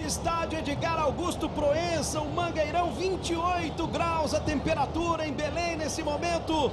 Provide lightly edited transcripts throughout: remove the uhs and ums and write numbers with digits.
Estádio Edgar Augusto Proença, o Mangueirão, 28 graus a temperatura em Belém nesse momento.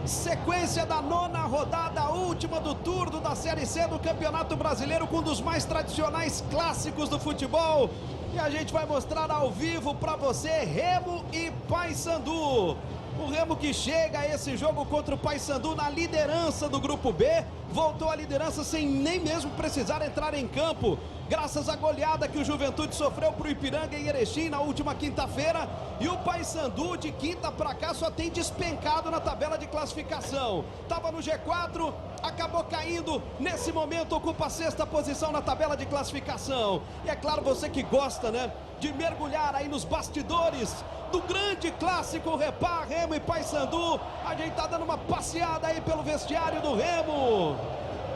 Sequência da 9ª rodada, a última do turno da Série C do Campeonato Brasileiro, com um dos mais tradicionais clássicos do futebol. E a gente vai mostrar ao vivo para você Remo e Paysandu. O Remo que chega a esse jogo contra o Paysandu na liderança do Grupo B, voltou à liderança sem nem mesmo precisar entrar em campo, graças à goleada que o Juventude sofreu para o Ipiranga em Erechim na última quinta-feira. E o Paysandu de quinta para cá só tem despencado na tabela de classificação. Estava no G4, acabou caindo, nesse momento ocupa a 6ª posição na tabela de classificação. E é claro, você que gosta, né, de mergulhar aí nos bastidores do grande clássico Repar, Remo e Paysandu, a gente tá dando uma passeada aí pelo vestiário do Remo.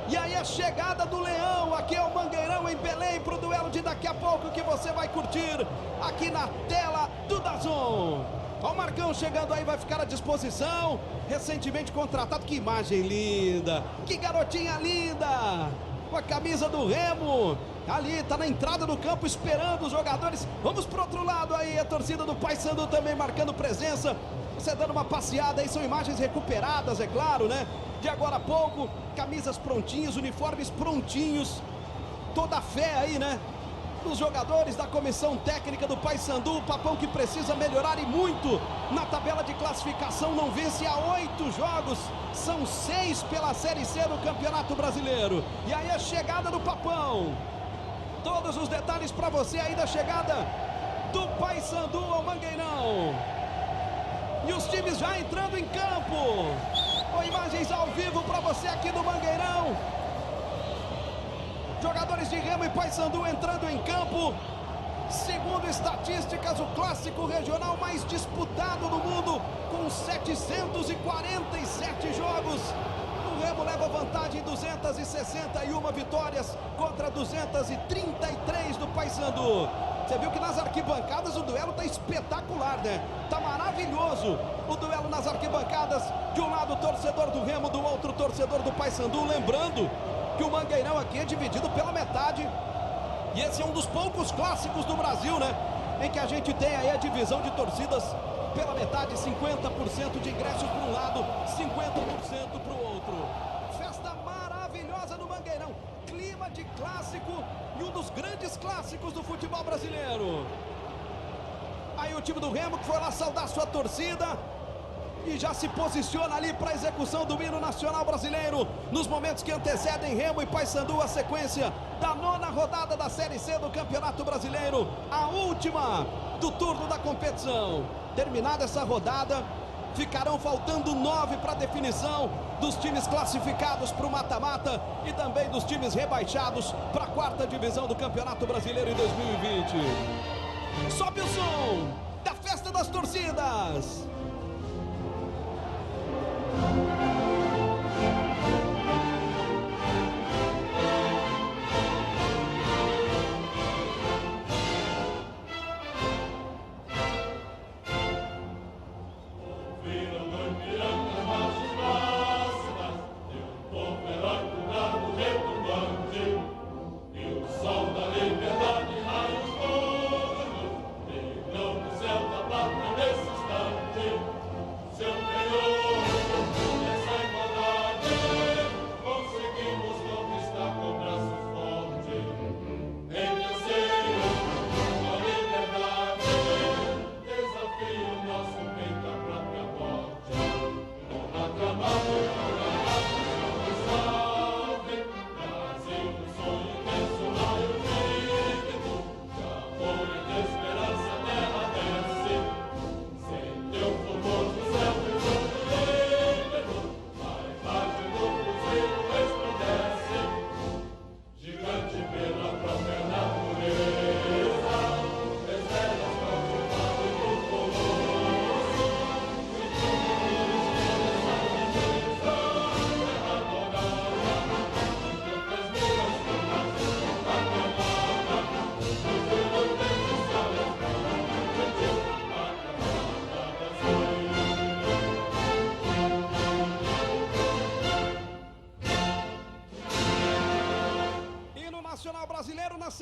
E aí a chegada do Leão, aqui é o Mangueirão em Belém, pro duelo de daqui a pouco que você vai curtir aqui na tela do DAZN. Ó, o Marcão chegando aí, vai ficar à disposição, recentemente contratado. Que imagem linda, que garotinha linda, com a camisa do Remo, ali tá na entrada do campo esperando os jogadores. Vamos pro outro lado aí, a torcida do Paysandu também marcando presença, você dando uma passeada aí, são imagens recuperadas, é claro, né, de agora a pouco, camisas prontinhas, uniformes prontinhos, toda a fé aí, né, dos jogadores da comissão técnica do Paysandu. O Papão que precisa melhorar e muito na tabela de classificação, não vence há 8 jogos, são 6 pela Série C do Campeonato Brasileiro. E aí a chegada do Papão, todos os detalhes para você aí da chegada do Paysandu ao Mangueirão. E os times já entrando em campo, com imagens ao vivo para você aqui do Mangueirão. Jogadores de Remo e Paysandu entrando em campo. Segundo estatísticas, o clássico regional mais disputado do mundo, com 747 jogos. O Remo leva vantagem, 261 vitórias contra 233 do Paysandu. Você viu que nas arquibancadas o duelo tá espetacular, né? Tá maravilhoso o duelo nas arquibancadas. De um lado o torcedor do Remo, do outro o torcedor do Paysandu. Lembrando que o Mangueirão aqui é dividido pela metade. E esse é um dos poucos clássicos do Brasil, né, em que a gente tem aí a divisão de torcidas pela metade, 50% de ingressos para um lado, 50% para o outro. Festa maravilhosa no Mangueirão, clima de clássico e um dos grandes clássicos do futebol brasileiro. Aí o time do Remo que foi lá saudar sua torcida e já se posiciona ali para a execução do hino nacional brasileiro, nos momentos que antecedem Remo e Paysandu, a sequência da 9ª rodada da Série C do Campeonato Brasileiro, a última do turno da competição. Terminada essa rodada, ficarão faltando 9 para a definição dos times classificados para o mata-mata e também dos times rebaixados para a 4ª divisão do Campeonato Brasileiro em 2020. Sobe o som da festa das torcidas.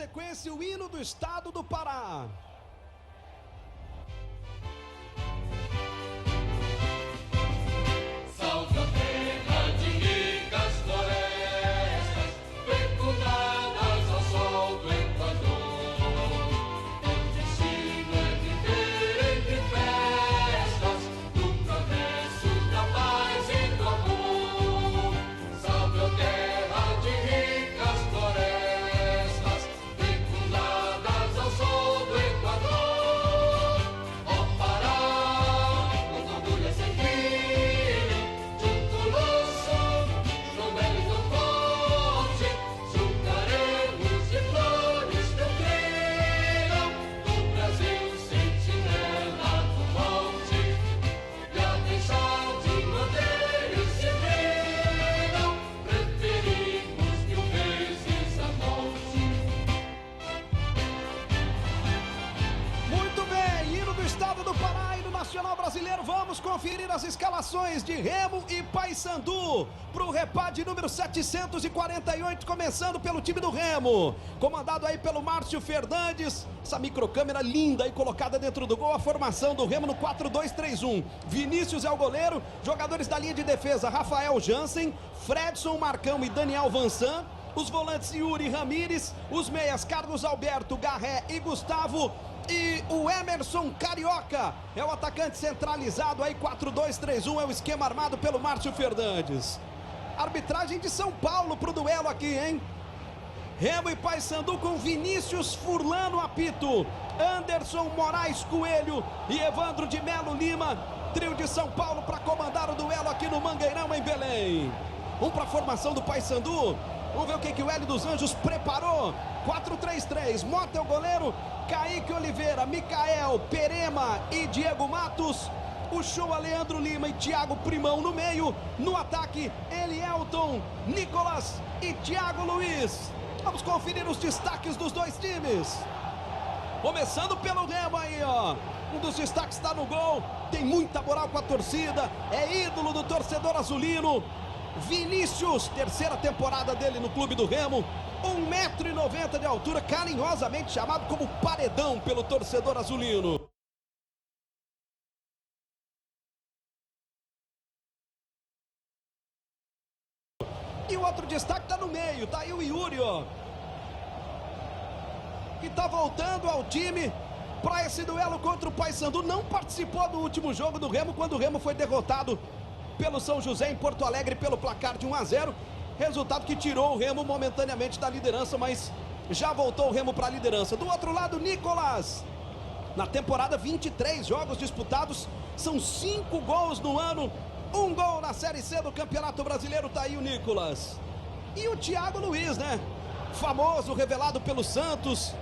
sequência, o hino do estado do Pará. Salve a terra de ricas florestas, fecundadas ao sol do Equador. Teu destino é viver entre festas, no progresso da paz e do amor. Salve a terra de ricas florestas, fecundadas ao sol do Equador. Ó Pará, com orgulho sem fim, junto nosso, João Velho do Forte, juntaremos de flores teu brilho, do Brasil sentinela do monte, e a deixar de manter esse brilho, preferimos mil vezes a morte. Muito bem, hino do estado do Pará e do Nacional Brasileiro. Vamos conferir as escalações de Remo e Paysandu para o repade número 748, começando pelo time do Remo, comandado aí pelo Márcio Fernandes. Essa microcâmera linda aí colocada dentro do gol. A formação do Remo no 4-2-3-1. Vinícius é o goleiro, jogadores da linha de defesa: Rafael Jansen, Fredson, Marcão e Daniel Vansan. Os volantes: Yuri Ramírez, os meias: Carlos Alberto, Garré e Gustavo. E o Emerson Carioca é o atacante centralizado aí. 4-2-3-1 é o esquema armado pelo Márcio Fernandes. Arbitragem de São Paulo pro duelo aqui, hein? Remo e Paysandu com Vinícius Furlan no apito, Anderson Moraes Coelho e Evandro de Melo Lima. Trio de São Paulo para comandar o duelo aqui no Mangueirão, em Belém. Vamos para a formação do Paysandu. Vamos ver o que o Hélio dos Anjos preparou. 4-3-3, Mota é o goleiro, Kaique Oliveira, Micael, Perema e Diego Matos. O Show, Leandro Lima e Thiago Primão no meio. No ataque, Elielton, Nicolas e Thiago Luiz. Vamos conferir os destaques dos dois times. Começando pelo Remo aí, ó. Um dos destaques está no gol. Tem muita moral com a torcida. É ídolo do torcedor azulino. Vinícius, terceira temporada dele no clube do Remo. 1,90 m de altura, carinhosamente chamado como paredão pelo torcedor azulino. E o outro destaque tá no meio, tá aí o Yuri, ó, que tá voltando ao time para esse duelo contra o Paysandu. Não participou do último jogo do Remo, quando o Remo foi derrotado pelo São José em Porto Alegre pelo placar de 1-0. Resultado que tirou o Remo momentaneamente da liderança, mas já voltou o Remo para a liderança. Do outro lado, Nicolas. Na temporada, 23 jogos disputados, são 5 gols no ano, 1 gol na Série C do Campeonato Brasileiro. Tá aí o Nicolas. E o Thiago Luiz, né? Famoso, revelado pelo Santos,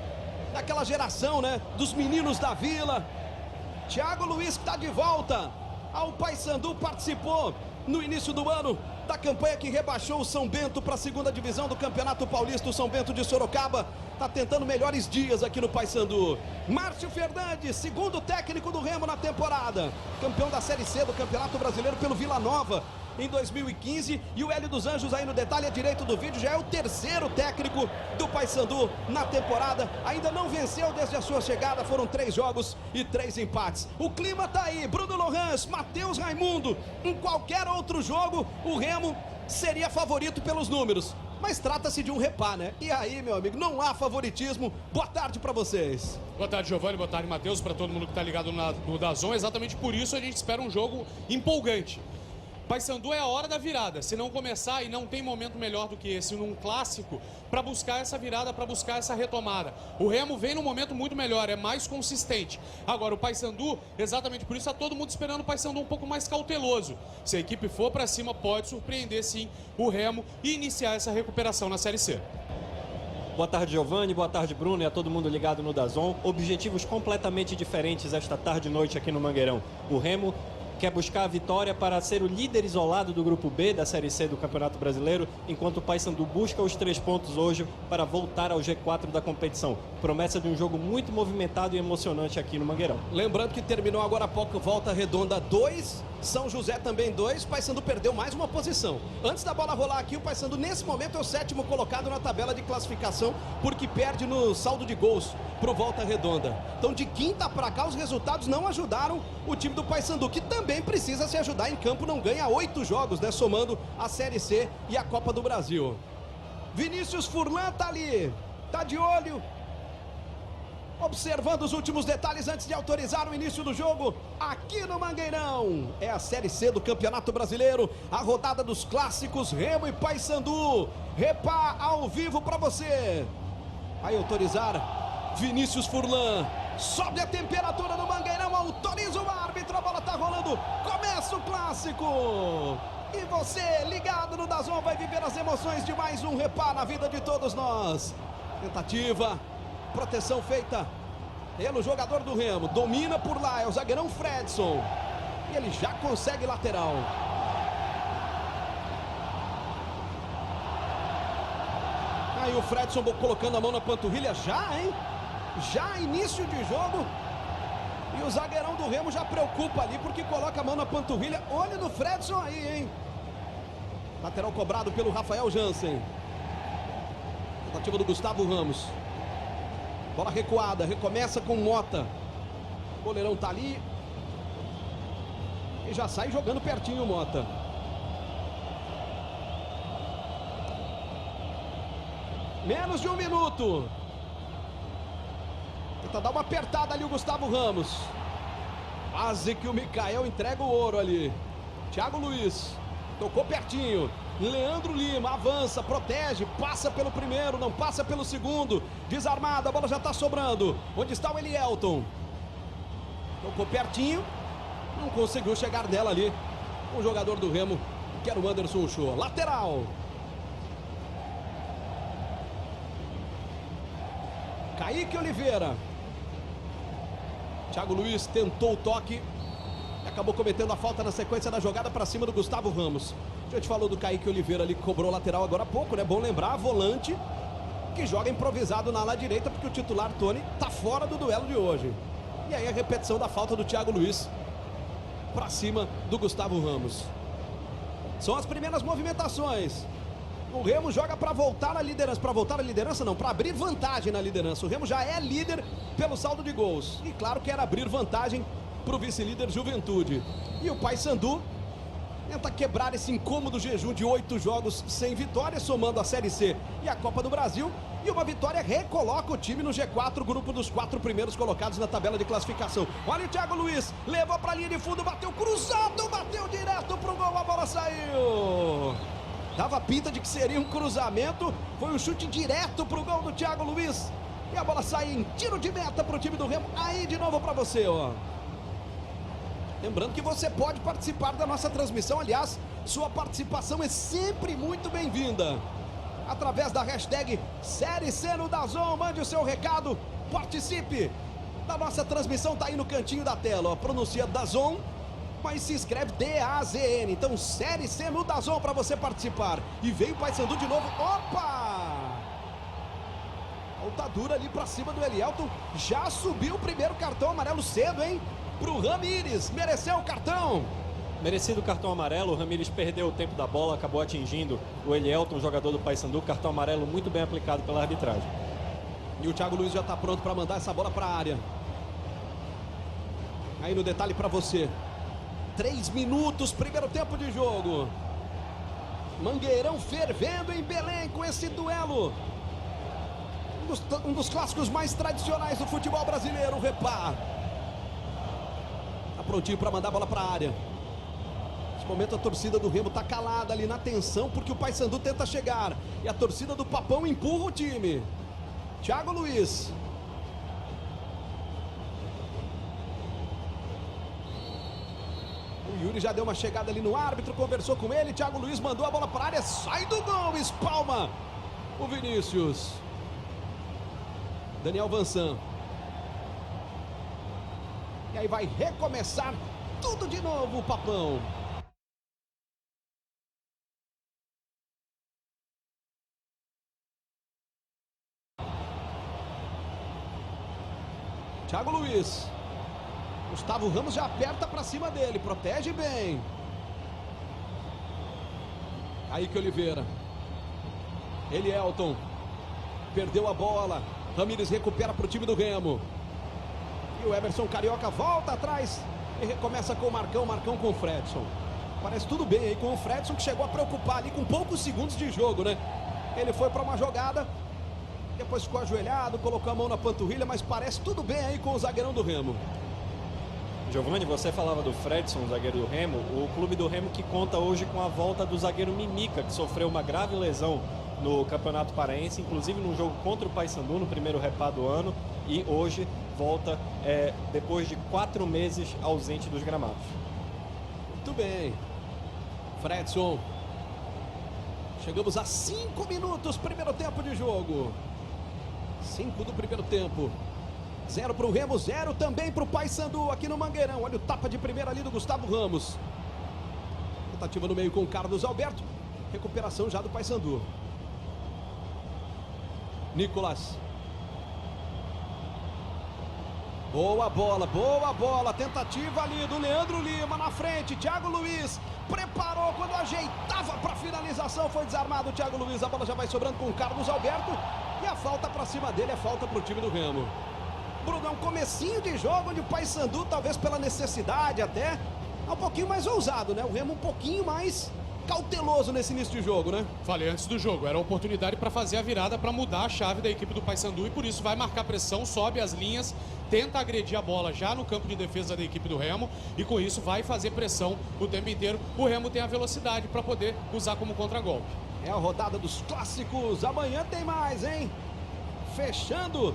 daquela geração, né? Dos meninos da Vila. Thiago Luiz, que tá de volta ao Paysandu, participou no início do ano da campanha que rebaixou o São Bento para a segunda divisão do Campeonato Paulista. O São Bento de Sorocaba está tentando melhores dias aqui no Paysandu. Márcio Fernandes, segundo técnico do Remo na temporada, campeão da Série C do Campeonato Brasileiro pelo Vila Nova em 2015. E o Hélio dos Anjos aí no detalhe à direita do vídeo, já é o terceiro técnico do Paysandu na temporada. Ainda não venceu desde a sua chegada, foram 3 jogos e 3 empates. O clima tá aí, Bruno Lohans, Matheus Raimundo. Em qualquer outro jogo, o Remo seria favorito pelos números, mas trata-se de um repá, né? E aí, meu amigo, não há favoritismo. Boa tarde pra vocês. Boa tarde, Giovanni, boa tarde, Matheus, para todo mundo que tá ligado no DAZN. Exatamente por isso a gente espera um jogo empolgante. Paysandu é a hora da virada. Se não começar, e não tem momento melhor do que esse num clássico, para buscar essa virada, para buscar essa retomada. O Remo vem num momento muito melhor, é mais consistente. Agora, o Paysandu, exatamente por isso, está todo mundo esperando o Paysandu um pouco mais cauteloso. Se a equipe for para cima, pode surpreender sim o Remo e iniciar essa recuperação na Série C. Boa tarde, Giovanni, boa tarde, Bruno, e a todo mundo ligado no DAZN. Objetivos completamente diferentes esta tarde e noite aqui no Mangueirão. O Remo quer buscar a vitória para ser o líder isolado do Grupo B da Série C do Campeonato Brasileiro, enquanto o Paysandu busca os 3 pontos hoje para voltar ao G4 da competição. Promessa de um jogo muito movimentado e emocionante aqui no Mangueirão. Lembrando que terminou agora há pouco Volta Redonda 2, São José também 2, Paysandu perdeu mais uma posição. Antes da bola rolar aqui, o Paysandu nesse momento é o 7º colocado na tabela de classificação, porque perde no saldo de gols pro Volta Redonda. Então de quinta para cá os resultados não ajudaram o time do Paysandu, que também precisa se ajudar em campo, não ganha 8 jogos, né, somando a Série C e a Copa do Brasil. Vinícius Furlan tá ali, tá de olho, observando os últimos detalhes antes de autorizar o início do jogo aqui no Mangueirão. É a Série C do Campeonato Brasileiro, a rodada dos clássicos Remo e Paysandu. Repá ao vivo para você. Vai autorizar Vinícius Furlan. Sobe a temperatura no Mangueirão, autoriza o árbitro, a bola tá rolando, começa o clássico. E você, ligado no DAZN, vai viver as emoções de mais um Repá na vida de todos nós. Tentativa, proteção feita pelo jogador do Remo, domina por lá, é o zagueirão Fredson. E ele já consegue lateral. Aí o Fredson colocando a mão na panturrilha já, hein? Já início de jogo. E o zagueirão do Remo já preocupa ali, porque coloca a mão na panturrilha. Olho do Fredson aí, hein? Lateral cobrado pelo Rafael Jansen. Tentativa do Gustavo Ramos. Bola recuada, recomeça com Mota. O goleirão tá ali. E já sai jogando pertinho o Mota. Menos de 1 minuto. Tenta dar uma apertada ali o Gustavo Ramos. Quase que o Mikael entrega o ouro ali. Thiago Luiz. Tocou pertinho. Leandro Lima avança, protege, passa pelo primeiro, não passa pelo segundo. Desarmado, a bola já está sobrando. Onde está o Elielton? Tocou pertinho. Não conseguiu chegar nela ali. O jogador do Remo, que era o Anderson Uchoa. Lateral. Kaique Oliveira. Thiago Luiz tentou o toque e acabou cometendo a falta na sequência da jogada para cima do Gustavo Ramos. A gente falou do Kaique Oliveira ali, que cobrou lateral agora há pouco, né? Bom lembrar, volante que joga improvisado na ala direita, porque o titular Tony tá fora do duelo de hoje. E aí a repetição da falta do Thiago Luiz para cima do Gustavo Ramos. São as primeiras movimentações. O Remo joga para voltar à liderança. Para voltar à liderança não, para abrir vantagem na liderança. O Remo já é líder pelo saldo de gols. E claro que era abrir vantagem para o vice-líder Juventude. E o Paysandu tenta quebrar esse incômodo jejum de 8 jogos sem vitória, somando a Série C e a Copa do Brasil. E uma vitória recoloca o time no G4, grupo dos 4 primeiros colocados na tabela de classificação. Olha o Thiago Luiz, levou para a linha de fundo, bateu cruzado, bateu direto para o gol, a bola saiu. Dava pinta de que seria um cruzamento, foi um chute direto para o gol do Thiago Luiz. E a bola sai em tiro de meta para o time do Remo. Aí de novo para você, ó. Lembrando que você pode participar da nossa transmissão, aliás, sua participação é sempre muito bem-vinda. Através da hashtag Série C no DAZN, mande o seu recado, participe da nossa transmissão, tá aí no cantinho da tela, ó. Pronuncia DAZN, mas se escreve D-A-Z-N, então Série C no DAZN para você participar. E veio o Paysandu de novo, opa! Falta dura ali para cima do Elielton, já subiu o primeiro cartão amarelo cedo, hein? Pro Ramires, mereceu o cartão. Merecido o cartão amarelo, o Ramires perdeu o tempo da bola, acabou atingindo o Elielton, jogador do Paysandu. Cartão amarelo muito bem aplicado pela arbitragem. E o Thiago Luiz já está pronto para mandar essa bola para a área. Aí no detalhe para você. 3 minutos, primeiro tempo de jogo. Mangueirão fervendo em Belém com esse duelo. Um dos clássicos mais tradicionais do futebol brasileiro, o Repá. Tá prontinho para mandar a bola para a área. Nesse momento a torcida do Remo tá calada ali na tensão, porque o Paysandu tenta chegar. E a torcida do Papão empurra o time. Thiago Luiz. O Yuri já deu uma chegada ali no árbitro, conversou com ele. Thiago Luiz mandou a bola para a área, sai do gol, espalma o Vinícius. Daniel Vansan. E aí vai recomeçar tudo de novo o Papão. Thiago Luiz. Gustavo Ramos já aperta pra cima dele, protege bem. Kaique Oliveira. Elielton. Perdeu a bola. Ramires recupera pro time do Remo. E o Emerson Carioca volta atrás e recomeça com o Marcão. Marcão com o Fredson. Parece tudo bem aí com o Fredson, que chegou a preocupar ali com poucos segundos de jogo, né? Ele foi para uma jogada, depois ficou ajoelhado, colocou a mão na panturrilha, mas parece tudo bem aí com o zagueirão do Remo. Giovanni, você falava do Fredson, zagueiro do Remo. O clube do Remo que conta hoje com a volta do zagueiro Mimica, que sofreu uma grave lesão no Campeonato Paraense, inclusive no jogo contra o Paysandu, no primeiro repá do ano, e hoje volta depois de 4 meses ausente dos gramados. Muito bem. Fredson. Chegamos a 5 minutos, primeiro tempo de jogo. 5 do primeiro tempo. 0 para o Remo, 0 também para o Paysandu aqui no Mangueirão. Olha o tapa de primeira ali do Gustavo Ramos. Tentativa no meio com o Carlos Alberto. Recuperação já do Paysandu. Nicolas. Boa bola. Tentativa ali do Leandro Lima na frente. Thiago Luiz preparou quando ajeitava para finalização. Foi desarmado o Thiago Luiz. A bola já vai sobrando com o Carlos Alberto. E a falta para cima dele é falta para o time do Remo. Bruno, é um comecinho de jogo onde o Paysandu, talvez pela necessidade até, é um pouquinho mais ousado, né? O Remo um pouquinho mais cauteloso nesse início de jogo, né? Falei antes do jogo, era a oportunidade para fazer a virada, para mudar a chave da equipe do Paysandu, e por isso vai marcar pressão, sobe as linhas, tenta agredir a bola já no campo de defesa da equipe do Remo, e com isso vai fazer pressão o tempo inteiro. O Remo tem a velocidade para poder usar como contragolpe. É a rodada dos clássicos, amanhã tem mais, hein? Fechando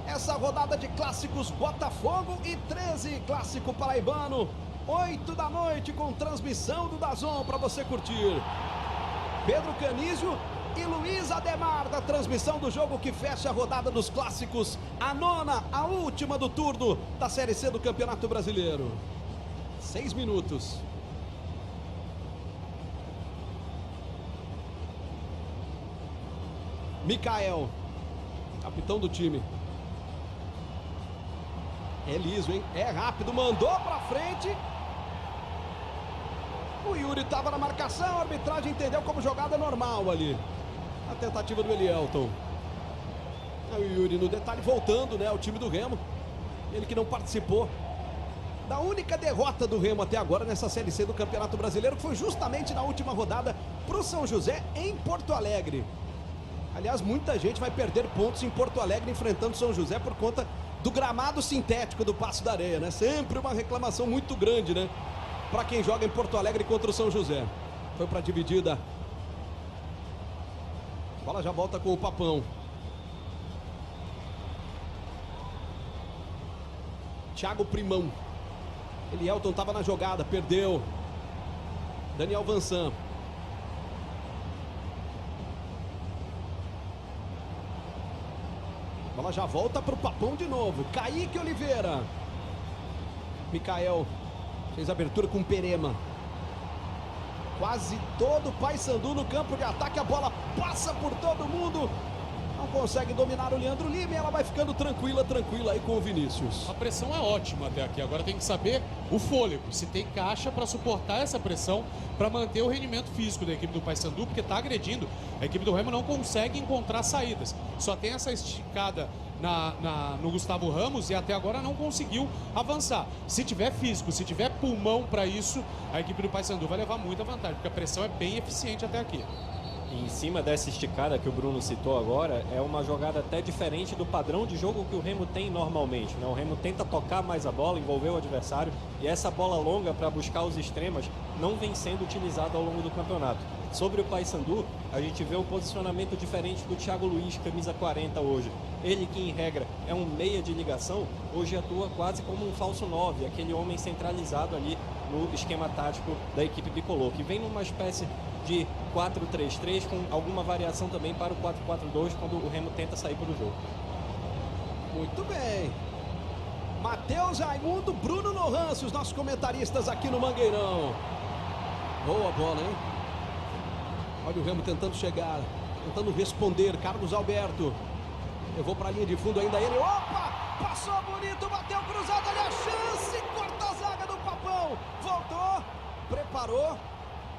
essa rodada de clássicos, Botafogo e 13, clássico paraibano, 8 da noite, com transmissão do DAZN para você curtir. Pedro Canizio e Luiz Ademar da transmissão do jogo que fecha a rodada dos clássicos, a nona, a última do turno da Série C do Campeonato Brasileiro. 6 minutos. Mikael, capitão do time. É liso, hein? É rápido, mandou pra frente. O Yuri estava na marcação, a arbitragem entendeu como jogada normal ali. A tentativa do Elielton. É o Yuri no detalhe, voltando, né, ao time do Remo. Ele que não participou da única derrota do Remo até agora nessa Série C do Campeonato Brasileiro, que foi justamente na última rodada pro São José em Porto Alegre. Aliás, muita gente vai perder pontos em Porto Alegre enfrentando São José por conta do gramado sintético do Paço da Areia, né? Sempre uma reclamação muito grande, né? Para quem joga em Porto Alegre contra o São José. Foi para dividida. A bola já volta com o Papão. Thiago Primão. Elielton estava na jogada, perdeu. Daniel Vansan. A bola já volta para o Papão de novo. Kaique Oliveira. Mikael fez abertura com Perema. Quase todo o Paysandu no campo de ataque. A bola passa por todo mundo. Não consegue dominar o Leandro Lima e ela vai ficando tranquila aí com o Vinícius. A pressão é ótima até aqui. Agora tem que saber o fôlego. Se tem caixa para suportar essa pressão, para manter o rendimento físico da equipe do Paysandu, porque está agredindo. A equipe do Remo não consegue encontrar saídas. Só tem essa esticada no Gustavo Ramos e até agora não conseguiu avançar. Se tiver físico, se tiver pulmão para isso, a equipe do Paysandu vai levar muita vantagem, porque a pressão é bem eficiente até aqui. Em cima dessa esticada que o Bruno citou agora, é uma jogada até diferente do padrão de jogo que o Remo tem normalmente, né? O Remo tenta tocar mais a bola, envolver o adversário, e essa bola longa para buscar os extremas não vem sendo utilizada ao longo do campeonato. Sobre o Paysandu, a gente vê um posicionamento diferente do Thiago Luiz, camisa 40 hoje. Ele que em regra é um meia de ligação, hoje atua quase como um falso 9, aquele homem centralizado ali no esquema tático da equipe bicolor, que vem numa espécie de 4-3-3 com alguma variação também para o 4-4-2 quando o Remo tenta sair para o jogo. Muito bem. Matheus Raimundo, Bruno Lohance, os nossos comentaristas aqui no Mangueirão. Boa bola, hein? Olha o Remo tentando chegar, tentando responder. Carlos Alberto. Eu vou para a linha de fundo ainda ele. Opa! Passou bonito, bateu cruzado, olha a chance. Corta a zaga do Papão. Voltou, preparou.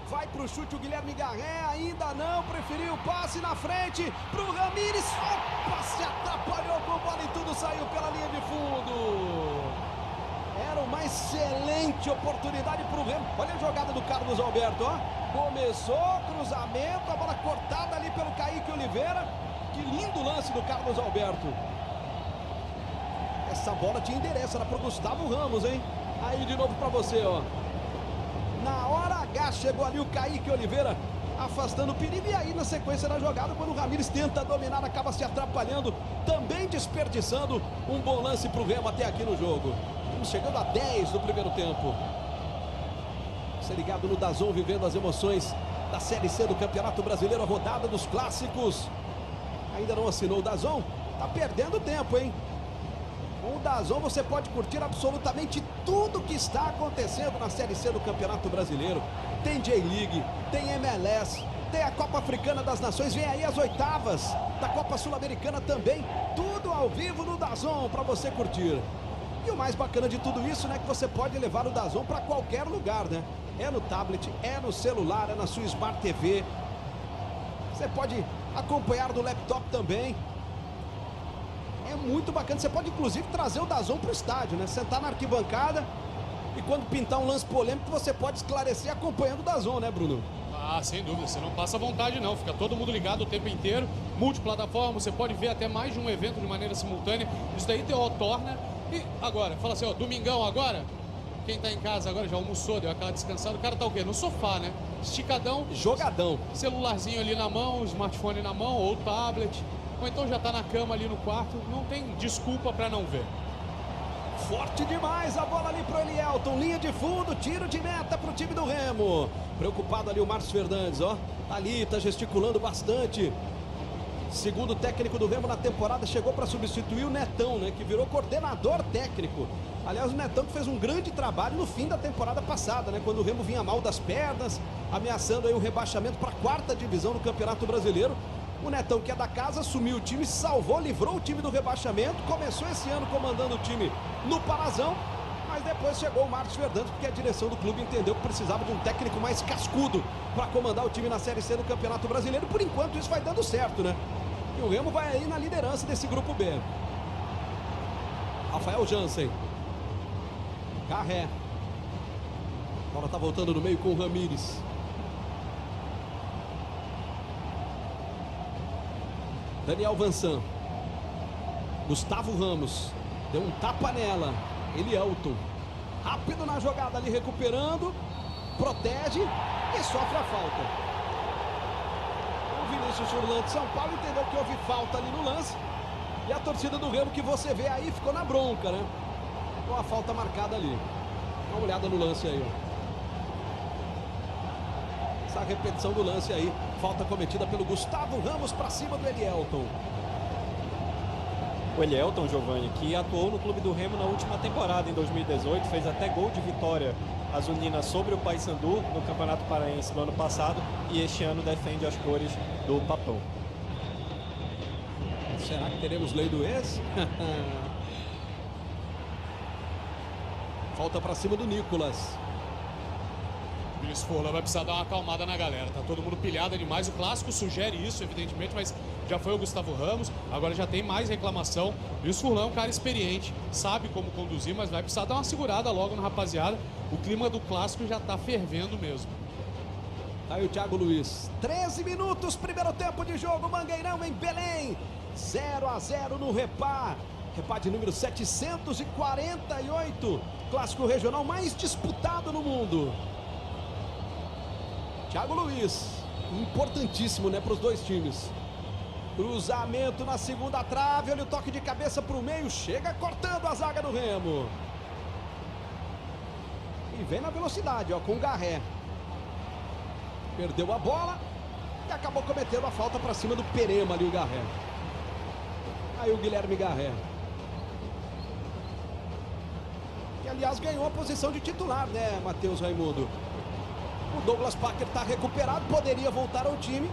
Vai pro chute o Guilherme Garré, ainda não, preferiu o passe na frente pro Ramires. Opa, se atrapalhou com bola e tudo saiu pela linha de fundo. Era uma excelente oportunidade pro Remo. Olha a jogada do Carlos Alberto, ó. Começou, cruzamento, a bola cortada ali pelo Kaique Oliveira. Que lindo lance do Carlos Alberto. Essa bola tinha endereço, era pro Gustavo Ramos, hein? Aí de novo pra você, ó. Na hora H chegou ali o Kaique Oliveira afastando o perigo. E aí na sequência da jogada, quando o Ramires tenta dominar, acaba se atrapalhando, também desperdiçando um bom lance para o Remo até aqui no jogo. Estamos chegando a 10 do primeiro tempo. Você ligado no DAZN, vivendo as emoções da Série C do Campeonato Brasileiro, a rodada dos clássicos. Ainda não assinou o DAZN? Tá perdendo tempo, hein? Com o DAZN você pode curtir absolutamente tudo que está acontecendo na Série C do Campeonato Brasileiro. Tem J-League, tem MLS, tem a Copa Africana das Nações, vem aí as oitavas da Copa Sul-Americana também. Tudo ao vivo no DAZN para você curtir. E o mais bacana de tudo isso, né, que você pode levar o DAZN para qualquer lugar, né? É no tablet, é no celular, é na sua Smart TV. Você pode acompanhar do laptop também. É muito bacana, você pode inclusive trazer o DAZN para o estádio, né? Sentar na arquibancada e quando pintar um lance polêmico você pode esclarecer acompanhando o DAZN, né, Bruno? Ah, sem dúvida, você não passa vontade não, fica todo mundo ligado o tempo inteiro, multiplataforma, você pode ver até mais de um evento de maneira simultânea, isso daí torna. E agora, fala assim, ó, domingão agora, quem tá em casa agora já almoçou, deu aquela descansada, o cara tá o quê? No sofá, né? Esticadão. Jogadão. Celularzinho ali na mão, smartphone na mão ou tablet. Ou então já tá na cama ali no quarto, não tem desculpa para não ver. Forte demais a bola ali pro Elielton, linha de fundo, tiro de meta pro time do Remo. Preocupado ali o Márcio Fernandes, ó. Tá ali, tá gesticulando bastante. Segundo técnico do Remo na temporada, chegou para substituir o Netão, né? Que virou coordenador técnico. Aliás, o Netão que fez um grande trabalho no fim da temporada passada, né? Quando o Remo vinha mal das pernas, ameaçando aí o rebaixamento para a 4ª divisão do Campeonato Brasileiro. O Netão, que é da casa, assumiu o time, salvou, livrou o time do rebaixamento. Começou esse ano comandando o time no Parazão, mas depois chegou o Márcio Fernandes, porque a direção do clube entendeu que precisava de um técnico mais cascudo para comandar o time na Série C do Campeonato Brasileiro. Por enquanto isso vai dando certo, né? E o Remo vai aí na liderança desse grupo B. Rafael Jansen. Garré. A bola tá voltando no meio com o Ramires. Daniel Vansan. Gustavo Ramos. Deu um tapa nela. Elielton. Rápido na jogada ali, recuperando. Protege e sofre a falta. O Vinícius Furlan de São Paulo entendeu que houve falta ali no lance. E a torcida do Remo que você vê aí ficou na bronca, né? Com a falta marcada ali. Dá uma olhada no lance aí, ó. Essa repetição do lance aí. Falta cometida pelo Gustavo Ramos para cima do Elielton. O Elielton, Giovanni, que atuou no clube do Remo na última temporada, em 2018, fez até gol de vitória azulina sobre o Paysandu no Campeonato Paraense no ano passado e este ano defende as cores do Papão. Será que teremos lei do ex? Falta para cima do Nicolas. O Vinícius Furlan vai precisar dar uma acalmada na galera, tá todo mundo pilhado demais, o clássico sugere isso, evidentemente, mas já foi o Gustavo Ramos, agora já tem mais reclamação. O Vinícius Furlan é um cara experiente, sabe como conduzir, mas vai precisar dar uma segurada logo na rapaziada, o clima do clássico já tá fervendo mesmo. Aí o Thiago Luiz, 13 minutos, primeiro tempo de jogo, Mangueirão em Belém, 0-0 no Repá. Repá de número 748, clássico regional mais disputado no mundo. Thiago Luiz, importantíssimo, né, para os dois times. Cruzamento na segunda trave, olha o toque de cabeça para o meio, chega cortando a zaga do Remo. E vem na velocidade, ó, com o Garré. Perdeu a bola e acabou cometendo a falta para cima do Perema ali, o Garré. Aí o Guilherme Garré. aliás ganhou a posição de titular, né, Matheus Raimundo? O Douglas Packer está recuperado, poderia voltar ao time,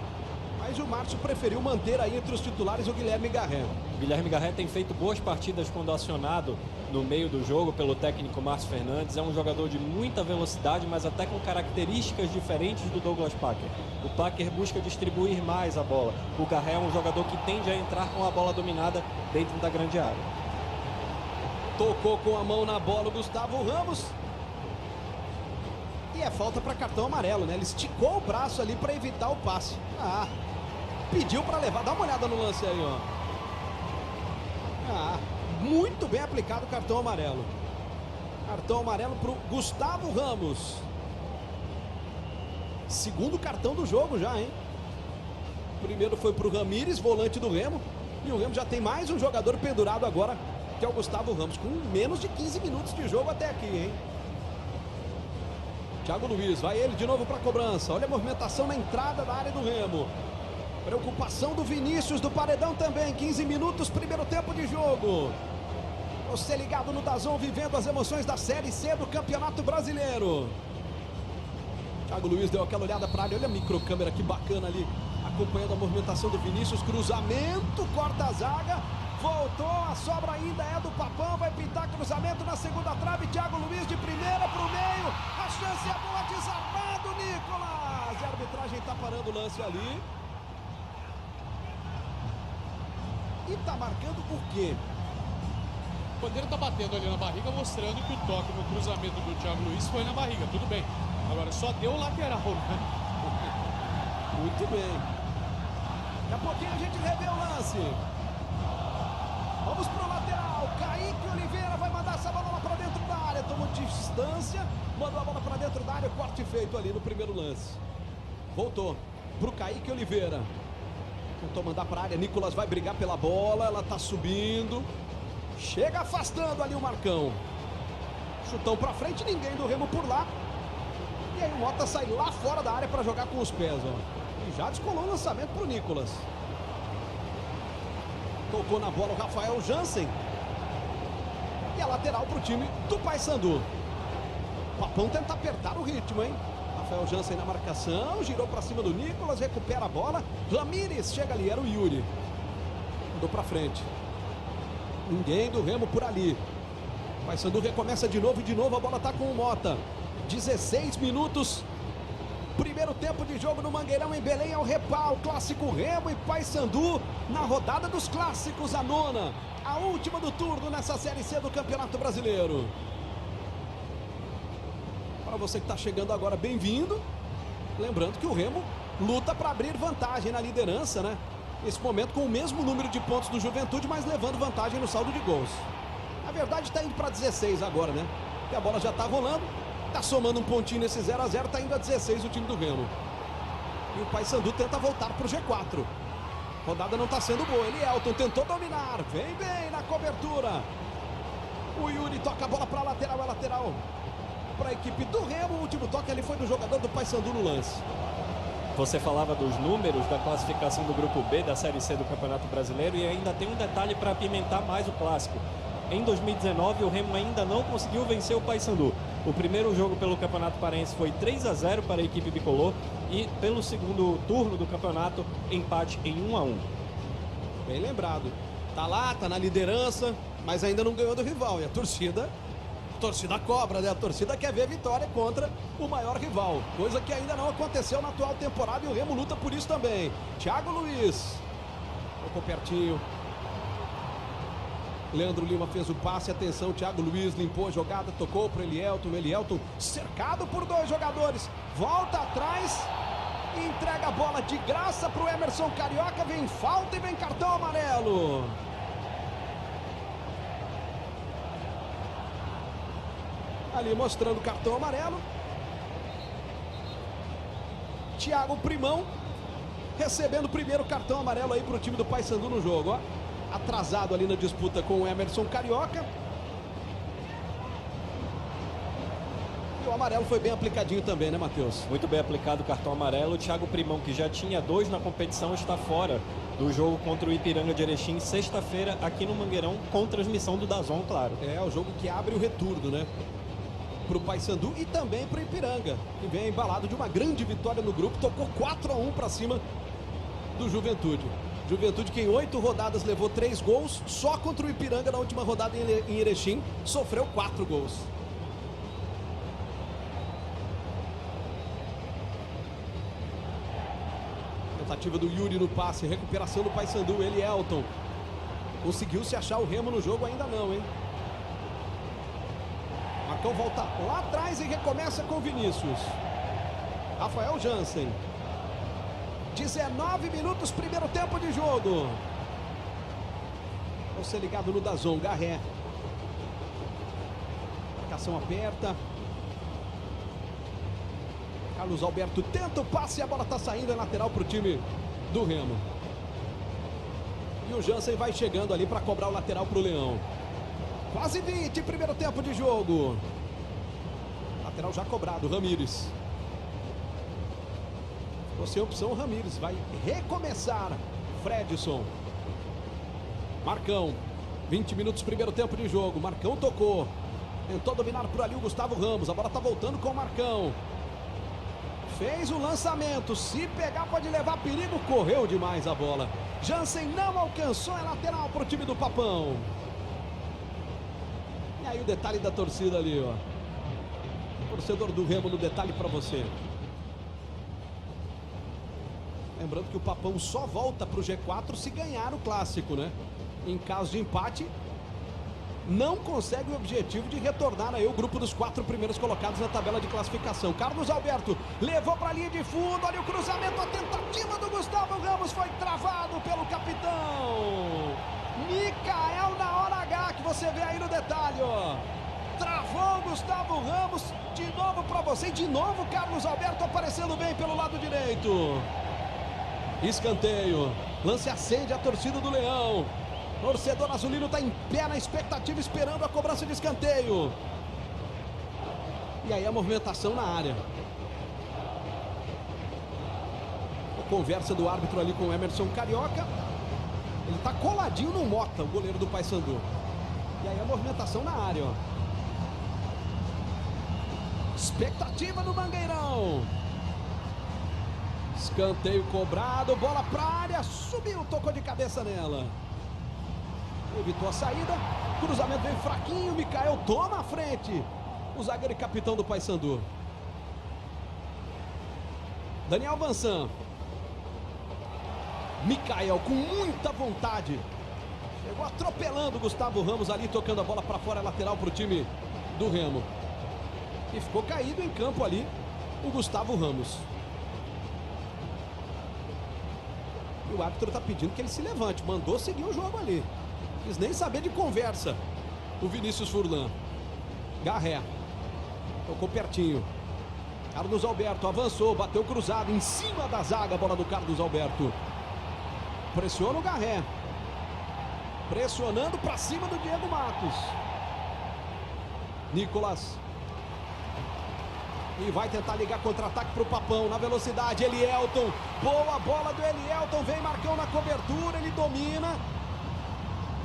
mas o Márcio preferiu manter aí entre os titulares o Guilherme Garré. O Guilherme Garré tem feito boas partidas quando acionado no meio do jogo pelo técnico Márcio Fernandes. É um jogador de muita velocidade, mas até com características diferentes do Douglas Packer. O Packer busca distribuir mais a bola. O Garré é um jogador que tende a entrar com a bola dominada dentro da grande área. Tocou com a mão na bola o Gustavo Ramos. E é falta para cartão amarelo, né? Ele esticou o braço ali para evitar o passe. Pediu para levar. Dá uma olhada no lance aí, ó. Muito bem aplicado o cartão amarelo. Cartão amarelo para o Gustavo Ramos. Segundo cartão do jogo já, hein? Primeiro foi para o Ramires, volante do Remo. E o Remo já tem mais um jogador pendurado agora, que é o Gustavo Ramos, com menos de 15 minutos de jogo até aqui, hein? Thiago Luiz, vai ele de novo para a cobrança. Olha a movimentação na entrada da área do Remo. Preocupação do Vinícius do Paredão também. 15 minutos, primeiro tempo de jogo. Você ligado no DAZN, vivendo as emoções da Série C do Campeonato Brasileiro. Thiago Luiz deu aquela olhada para a área. Olha a microcâmera que bacana ali, acompanhando a movimentação do Vinícius. Cruzamento, corta a zaga. Voltou, a sobra ainda é do Papão. Vai pintar cruzamento na segunda trave. Thiago Luiz de primeira para o meio. A chance é boa, desarmado, Nicolas. E a arbitragem está parando o lance ali. E tá marcando o quê? O Bandeira tá batendo ali na barriga, mostrando que o toque no cruzamento do Thiago Luiz foi na barriga. Tudo bem. Agora só deu o lateral, né? Muito bem. Daqui a pouquinho a gente revê o lance. Vamos pro lateral. Kaique Oliveira vai mandar essa bola lá pra dentro da área. Tomou distância, mandou a bola pra dentro da área. Corte feito ali no primeiro lance. Voltou pro Kaique Oliveira. Tentou mandar para a área, Nicolas vai brigar pela bola, ela tá subindo. Chega afastando ali o Marcão. Chutão para frente, ninguém do Remo por lá. E aí o Mota sai lá fora da área para jogar com os pés, ó. E já descolou o lançamento pro Nicolas. Tocou na bola o Rafael Jansen. E a lateral pro time do Paysandu. O Papão tenta apertar o ritmo, hein? Rafael Jansen na marcação, girou para cima do Nicolas, recupera a bola. Ramires chega ali, era o Yuri. Mandou para frente. Ninguém do Remo por ali. O Paysandu recomeça de novo, a bola tá com o Mota. 16 minutos. Primeiro tempo de jogo no Mangueirão, em Belém, ao Repal. Clássico Remo e Paysandu na rodada dos clássicos, a nona. A última do turno nessa Série C do Campeonato Brasileiro. Para você que está chegando agora, bem-vindo. Lembrando que o Remo luta para abrir vantagem na liderança, né? Nesse momento com o mesmo número de pontos do Juventude, mas levando vantagem no saldo de gols. Na verdade está indo para 16 agora, né? E a bola já está rolando. Está somando um pontinho nesse 0 a 0, está indo a 16 o time do Remo. E o Paysandu tenta voltar para o G4. A rodada não está sendo boa. Elielton tentou dominar. Vem bem na cobertura. O Yuri toca a bola para a lateral, é lateral para a equipe do Remo. O último toque ali foi do jogador do Paysandu no lance. Você falava dos números da classificação do Grupo B da Série C do Campeonato Brasileiro e ainda tem um detalhe para apimentar mais o clássico. Em 2019, o Remo ainda não conseguiu vencer o Paysandu. O primeiro jogo pelo Campeonato Paraense foi 3 a 0 para a equipe bicolor e pelo segundo turno do campeonato, empate em 1 a 1. Bem lembrado. Tá lá, tá na liderança, mas ainda não ganhou do rival. E a torcida cobra, né? A torcida quer ver a vitória contra o maior rival. Coisa que ainda não aconteceu na atual temporada e o Remo luta por isso também. Thiago Luiz. Tocou pertinho. Leandro Lima fez o passe, atenção, Thiago Luiz limpou a jogada, tocou para Elielton cercado por dois jogadores, volta atrás e entrega a bola de graça para o Emerson Carioca, vem falta e vem cartão amarelo. Ali mostrando o cartão amarelo. Thiago Primão recebendo o primeiro cartão amarelo aí para o time do Paysandu no jogo, ó. Atrasado ali na disputa com o Emerson Carioca. E o amarelo foi bem aplicadinho também, né, Matheus? Muito bem aplicado o cartão amarelo. O Thiago Primão, que já tinha 2 na competição, está fora do jogo contra o Ipiranga de Erechim, sexta-feira, aqui no Mangueirão, com transmissão do DAZN, claro. É o jogo que abre o retorno, né? Para o Paysandu e também para o Ipiranga, que vem embalado de uma grande vitória no grupo, tocou 4-1 para cima do Juventude. Juventude que em 8 rodadas levou 3 gols, só contra o Ipiranga na última rodada em Erechim sofreu 4 gols. Tentativa do Yuri no passe, recuperação do Paysandu, ele Elton. Conseguiu se achar o Remo no jogo? Ainda não, hein? Marcão volta lá atrás e recomeça com Vinícius. Rafael Jansen. 19 minutos, primeiro tempo de jogo. Você ligado no DAZN, Garré. Marcação aperta. Carlos Alberto tenta o passe e a bola está saindo, é lateral para o time do Remo. E o Jansen vai chegando ali para cobrar o lateral para o Leão. Quase 20, primeiro tempo de jogo. Lateral já cobrado, Ramires. Ficou sem opção, Ramires vai recomeçar. Fredson. Marcão. 20 minutos, primeiro tempo de jogo. Marcão tocou. Tentou dominar por ali o Gustavo Ramos. A bola está voltando com o Marcão. Fez o lançamento. Se pegar pode levar perigo. Correu demais a bola. Jansen não alcançou. É lateral para o time do Papão. E aí o detalhe da torcida ali, ó. Torcedor do Remo no detalhe para você. Lembrando que o Papão só volta para o G4 se ganhar o clássico, né? Em caso de empate, não consegue o objetivo de retornar aí o grupo dos 4 primeiros colocados na tabela de classificação. Carlos Alberto levou para a linha de fundo, olha o cruzamento, a tentativa do Gustavo Ramos foi travado pelo capitão Micael na hora H, que você vê aí no detalhe, ó. Travou o Gustavo Ramos, de novo para você, e de novo Carlos Alberto aparecendo bem pelo lado direito. Escanteio, lance acende a torcida do Leão. Torcedor azulino está em pé na expectativa, esperando a cobrança de escanteio. E aí a movimentação na área. A conversa do árbitro ali com o Emerson Carioca. Ele está coladinho no Mota, o goleiro do Paysandu. E aí a movimentação na área, ó. Expectativa do Mangueirão. Escanteio cobrado, bola para a área, subiu, tocou de cabeça nela. Evitou a saída, cruzamento veio fraquinho, Micael toma a frente. O zagueiro e capitão do Paysandu. Daniel Vansan. Micael com muita vontade. Chegou atropelando o Gustavo Ramos ali, tocando a bola para fora, lateral para o time do Remo. E ficou caído em campo ali o Gustavo Ramos. E o árbitro está pedindo que ele se levante, mandou seguir o jogo ali. Quis nem saber de conversa o Vinícius Furlan. Garré. Tocou pertinho. Carlos Alberto avançou, bateu cruzado em cima da zaga, a bola do Carlos Alberto. Pressiona o Garré. Pressionando para cima do Diego Matos. Nicolas. E vai tentar ligar contra-ataque para o Papão, na velocidade, Elielton. Boa bola do Elielton, vem Marcão na cobertura, ele domina.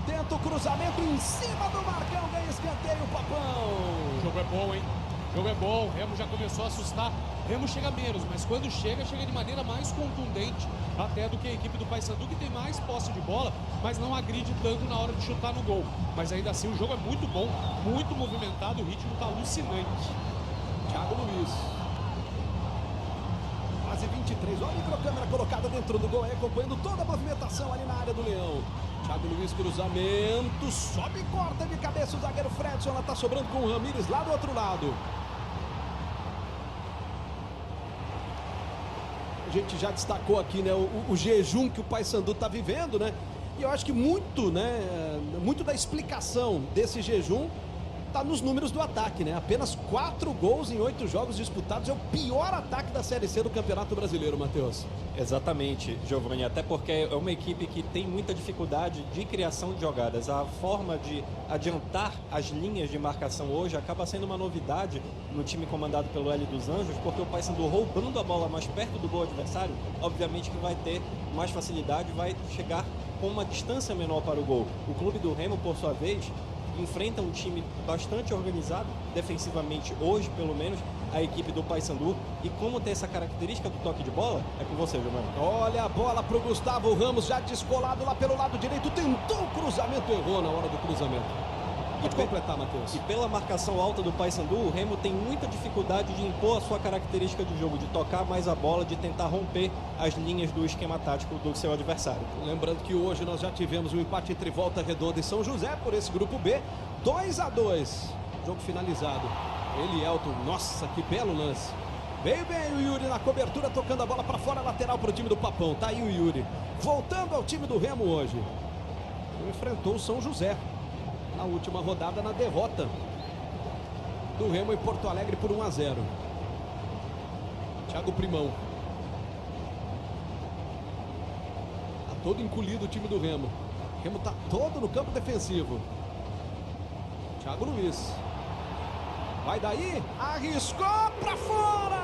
Tenta o cruzamento em cima do Marcão, ganha escanteio o Papão. O jogo é bom, hein? O jogo é bom, o Remo já começou a assustar. O Remo chega menos, mas quando chega de maneira mais contundente até do que a equipe do Paysandu, que tem mais posse de bola, mas não agride tanto na hora de chutar no gol. Mas ainda assim o jogo é muito bom, muito movimentado, o ritmo está alucinante. Thiago Luiz. Quase 23, olha a microcâmera colocada dentro do gol, aí acompanhando toda a movimentação ali na área do Leão. Thiago Luiz, cruzamento, sobe e corta de cabeça o zagueiro Fredson, ela está sobrando com o Ramires lá do outro lado. A gente já destacou aqui, né, o jejum que o Paysandu está vivendo, né? E eu acho que muito da explicação desse jejum tá nos números do ataque, né? Apenas 4 gols em 8 jogos disputados. É o pior ataque da Série C do Campeonato Brasileiro, Matheus. Exatamente, Giovanni, até porque é uma equipe que tem muita dificuldade de criação de jogadas. A forma de adiantar as linhas de marcação hoje acaba sendo uma novidade no time comandado pelo Hélio dos Anjos, porque o Paysandu roubando a bola mais perto do gol adversário, obviamente que vai ter mais facilidade, vai chegar com uma distância menor para o gol. O clube do Remo, por sua vez, enfrenta um time bastante organizado, defensivamente hoje, pelo menos, a equipe do Paysandu. E como tem essa característica do toque de bola, é com você, Giovanni. Olha a bola pro Gustavo Ramos, já descolado lá pelo lado direito, tentou o cruzamento, errou na hora do cruzamento. Pode completar, Matheus. E pela marcação alta do Paysandu, o Remo tem muita dificuldade de impor a sua característica de jogo, de tocar mais a bola, de tentar romper as linhas do esquema tático do seu adversário. Lembrando que hoje nós já tivemos um empate entre Volta Redonda e São José por esse grupo B, 2-2. Jogo finalizado. Elton, nossa, que belo lance. Veio bem o Yuri na cobertura, tocando a bola para fora, lateral para o time do Papão. Tá aí o Yuri. Voltando ao time do Remo hoje. Enfrentou o São José na última rodada, na derrota do Remo em Porto Alegre por 1-0. Thiago Primão. Tá todo encolhido o time do Remo. O Remo tá todo no campo defensivo. Thiago Luiz. Vai daí, arriscou pra fora!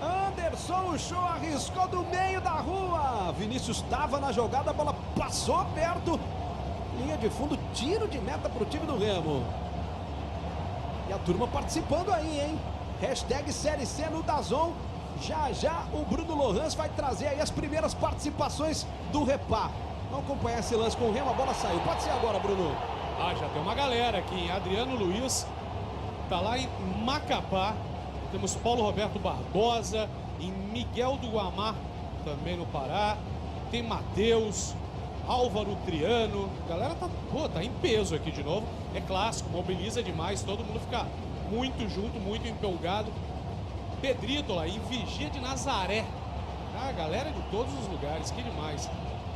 Anderson Show arriscou do meio da rua. Vinícius estava na jogada, a bola passou perto. Linha de fundo, tiro de meta pro time do Remo. E a turma participando aí, hein? Hashtag Série C no DAZN. Já já o Bruno Lohans vai trazer aí as primeiras participações do Repá. Vamos acompanhar esse lance com o Remo, a bola saiu. Pode ser agora, Bruno. Ah, já tem uma galera aqui, hein? Adriano Luiz tá lá em Macapá. Temos Paulo Roberto Barbosa, em Miguel do Guamá, também no Pará. Tem Matheus, Álvaro Triano. A galera tá em peso aqui de novo. É clássico, mobiliza demais, todo mundo fica muito junto, muito empolgado. Pedrito lá em Vigia de Nazaré. Ah, galera de todos os lugares, que demais.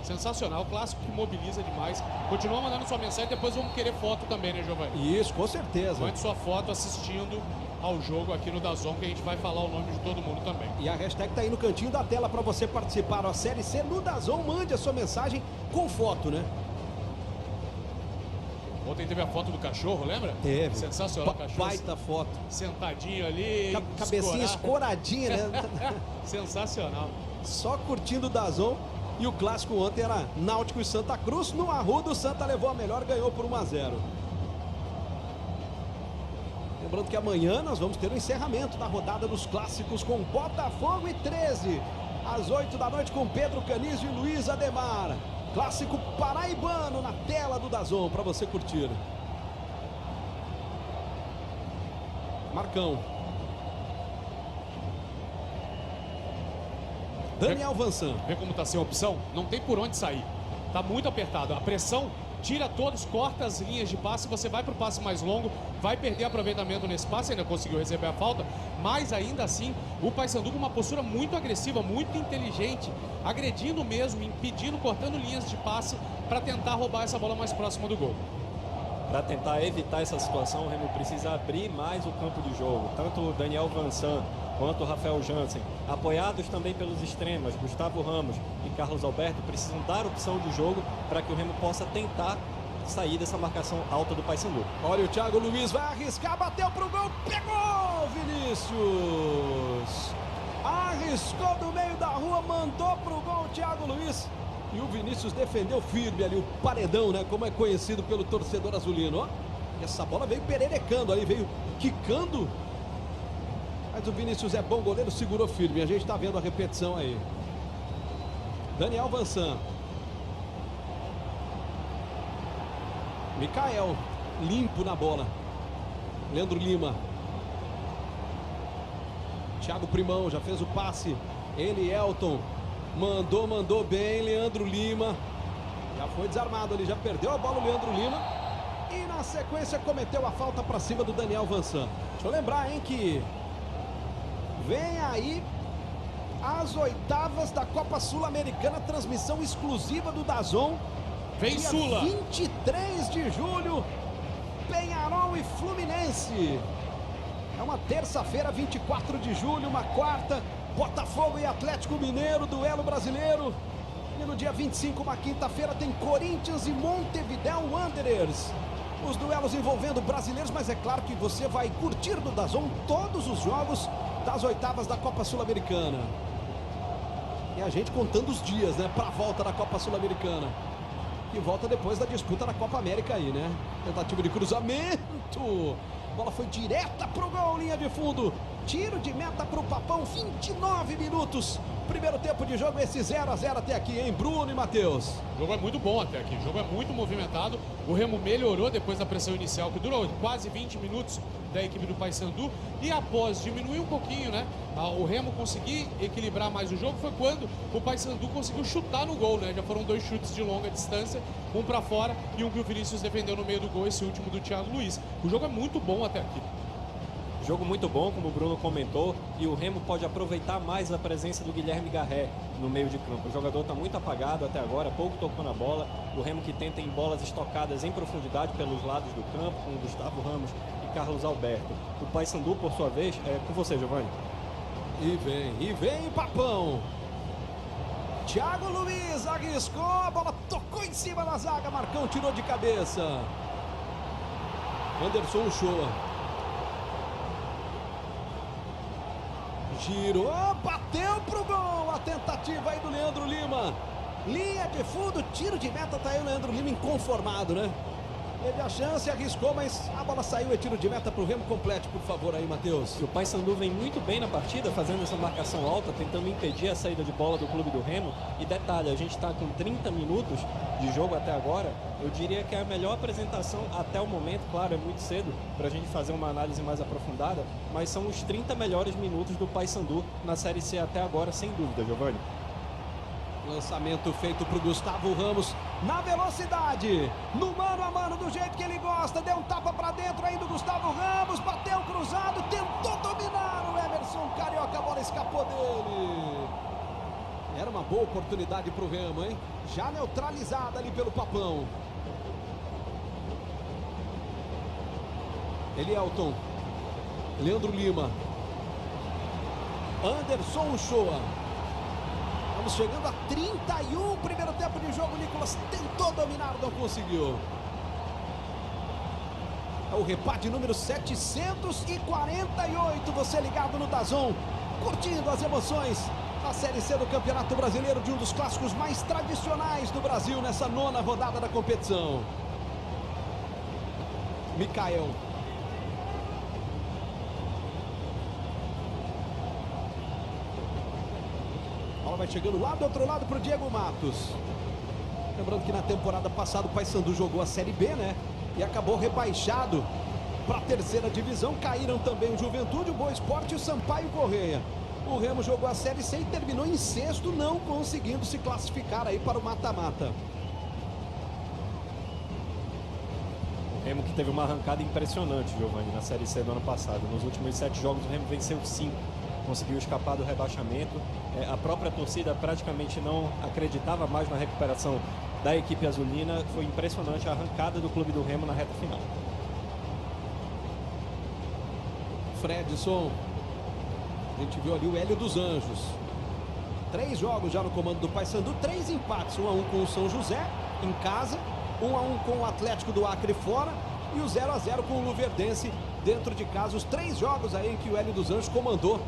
Sensacional, clássico que mobiliza demais. Continua mandando sua mensagem, depois vamos querer foto também, né, Giovanni? Isso, com certeza. Mande sua foto assistindo ao jogo aqui no DAZN, que a gente vai falar o nome de todo mundo também. E a hashtag tá aí no cantinho da tela para você participar da Série C no DAZN. Mande a sua mensagem com foto, né? Ontem teve a foto do cachorro, lembra? Teve. Sensacional, o cachorro. Baita foto. Sentadinho ali. Cabecinha escoradinha, né? Sensacional. Só curtindo o DAZN. E o clássico ontem era Náutico e Santa Cruz. No Arruda, o Santa levou a melhor, ganhou por 1-0. Lembrando que amanhã nós vamos ter o encerramento da rodada dos clássicos com Botafogo e 13. Às 8 da noite com Pedro Canizio e Luiz Ademar. Clássico paraibano na tela do DAZN para você curtir. Marcão. Daniel Vansan. Vê como tá sem opção? Não tem por onde sair. Tá muito apertado. A pressão tira todos, corta as linhas de passe, você vai pro passe mais longo, vai perder aproveitamento nesse passe, ainda conseguiu receber a falta, mas ainda assim, o Paysandu com uma postura muito agressiva, muito inteligente, agredindo mesmo, impedindo, cortando linhas de passe para tentar roubar essa bola mais próxima do gol. Para tentar evitar essa situação, o Remo precisa abrir mais o campo de jogo. Tanto o Daniel Vansan quanto o Rafael Jansen, apoiados também pelos extremos, Gustavo Ramos e Carlos Alberto, precisam dar opção de jogo para que o Remo possa tentar sair dessa marcação alta do Paysandu. Olha o Thiago Luiz, vai arriscar, bateu pro gol, pegou Vinícius! Arriscou do meio da rua, mandou pro gol o Thiago Luiz. E o Vinícius defendeu firme ali, o paredão, né? Como é conhecido pelo torcedor azulino, ó. E essa bola veio pererecando ali, veio quicando. Mas o Vinícius é bom goleiro, segurou firme. A gente tá vendo a repetição aí. Daniel Vansan. Mikael, limpo na bola. Leandro Lima. Thiago Primão, já fez o passe. Ele, Elton. Mandou bem, Leandro Lima. Já foi desarmado ali, já perdeu a bola o Leandro Lima. E na sequência cometeu a falta para cima do Daniel Vansan. Deixa eu lembrar, hein, que vem aí as oitavas da Copa Sul-Americana, transmissão exclusiva do DAZN. Vem dia Sula! 23 de julho. Penharol e Fluminense. É uma terça-feira, 24 de julho, uma quarta, Botafogo e Atlético Mineiro, duelo brasileiro. E no dia 25, uma quinta-feira, tem Corinthians e Montevideo Wanderers. Os duelos envolvendo brasileiros, mas é claro que você vai curtir no DAZN todos os jogos das oitavas da Copa Sul-Americana. E a gente contando os dias, né, para a volta da Copa Sul-Americana. Que volta depois da disputa da Copa América aí, né? Tentativa de cruzamento. A bola foi direta pro gol, linha de fundo. Tiro de meta pro Papão, 29 minutos. Primeiro tempo de jogo, esse 0 a 0 até aqui, hein, Bruno e Matheus? O jogo é muito bom até aqui, o jogo é muito movimentado. O Remo melhorou depois da pressão inicial, que durou quase 20 minutos da equipe do Paysandu. E após diminuir um pouquinho, né, o Remo conseguir equilibrar mais o jogo, foi quando o Paysandu conseguiu chutar no gol, né? Já foram 2 chutes de longa distância, um para fora e um que o Vinícius defendeu no meio do gol, esse último do Thiago Luiz. O jogo é muito bom até aqui. Jogo muito bom, como o Bruno comentou, e o Remo pode aproveitar mais a presença do Guilherme Garré no meio de campo. O jogador está muito apagado até agora, pouco tocou na bola. O Remo que tenta em bolas estocadas em profundidade pelos lados do campo, com Gustavo Ramos e Carlos Alberto. O Paysandu, por sua vez, é com você, Giovanni. E vem o Papão. Thiago Luiz arriscou, a bola tocou em cima da zaga, Marcão tirou de cabeça. Anderson Uchoa. Girou, bateu pro gol, a tentativa aí do Leandro Lima. Linha de fundo, tiro de meta, tá aí o Leandro Lima inconformado, né? Teve a chance, arriscou, mas a bola saiu, é tiro de meta pro Remo. Complete, por favor, aí, Matheus. E o Paysandu vem muito bem na partida, fazendo essa marcação alta, tentando impedir a saída de bola do clube do Remo. E detalhe, a gente está com 30 minutos de jogo até agora. Eu diria que é a melhor apresentação até o momento. Claro, é muito cedo para a gente fazer uma análise mais aprofundada, mas são os 30 melhores minutos do Paysandu na Série C até agora, sem dúvida, Giovanni. Lançamento feito pro Gustavo Ramos na velocidade, no mano a mano, do jeito que ele gosta. Deu um tapa pra dentro ainda o Gustavo Ramos, bateu cruzado, tentou dominar o Emerson Carioca, a bola escapou dele. Era uma boa oportunidade pro Remo, hein? Já neutralizada ali pelo Papão. Elielton, Leandro Lima, Anderson Uchoa. Estamos chegando a 31, primeiro tempo de jogo. Nicolas tentou dominar, não conseguiu. É o reparte número 748. Você ligado no DAZN, curtindo as emoções da Série C do Campeonato Brasileiro, de um dos clássicos mais tradicionais do Brasil nessa 9ª rodada da competição. Mikael. Vai chegando lá do outro lado para o Diego Matos. Lembrando que na temporada passada o Paysandu jogou a Série B, né? E acabou rebaixado para a 3ª divisão. Caíram também o Juventude, o Boa Esporte e o Sampaio Correia. O Remo jogou a Série C e terminou em 6º, não conseguindo se classificar aí para o mata-mata. O Remo que teve uma arrancada impressionante, Giovanni, na Série C do ano passado. Nos últimos 7 jogos o Remo venceu 5. Conseguiu escapar do rebaixamento. A própria torcida praticamente não acreditava mais na recuperação da equipe azulina. Foi impressionante a arrancada do clube do Remo na reta final. Fredson. A gente viu ali o Hélio dos Anjos. 3 jogos já no comando do Paysandu, 3 empates. 1 a 1 com o São José em casa, 1 a 1 com o Atlético do Acre fora e o 0 a 0 com o Luverdense dentro de casa. Os 3 jogos aí em que o Hélio dos Anjos comandou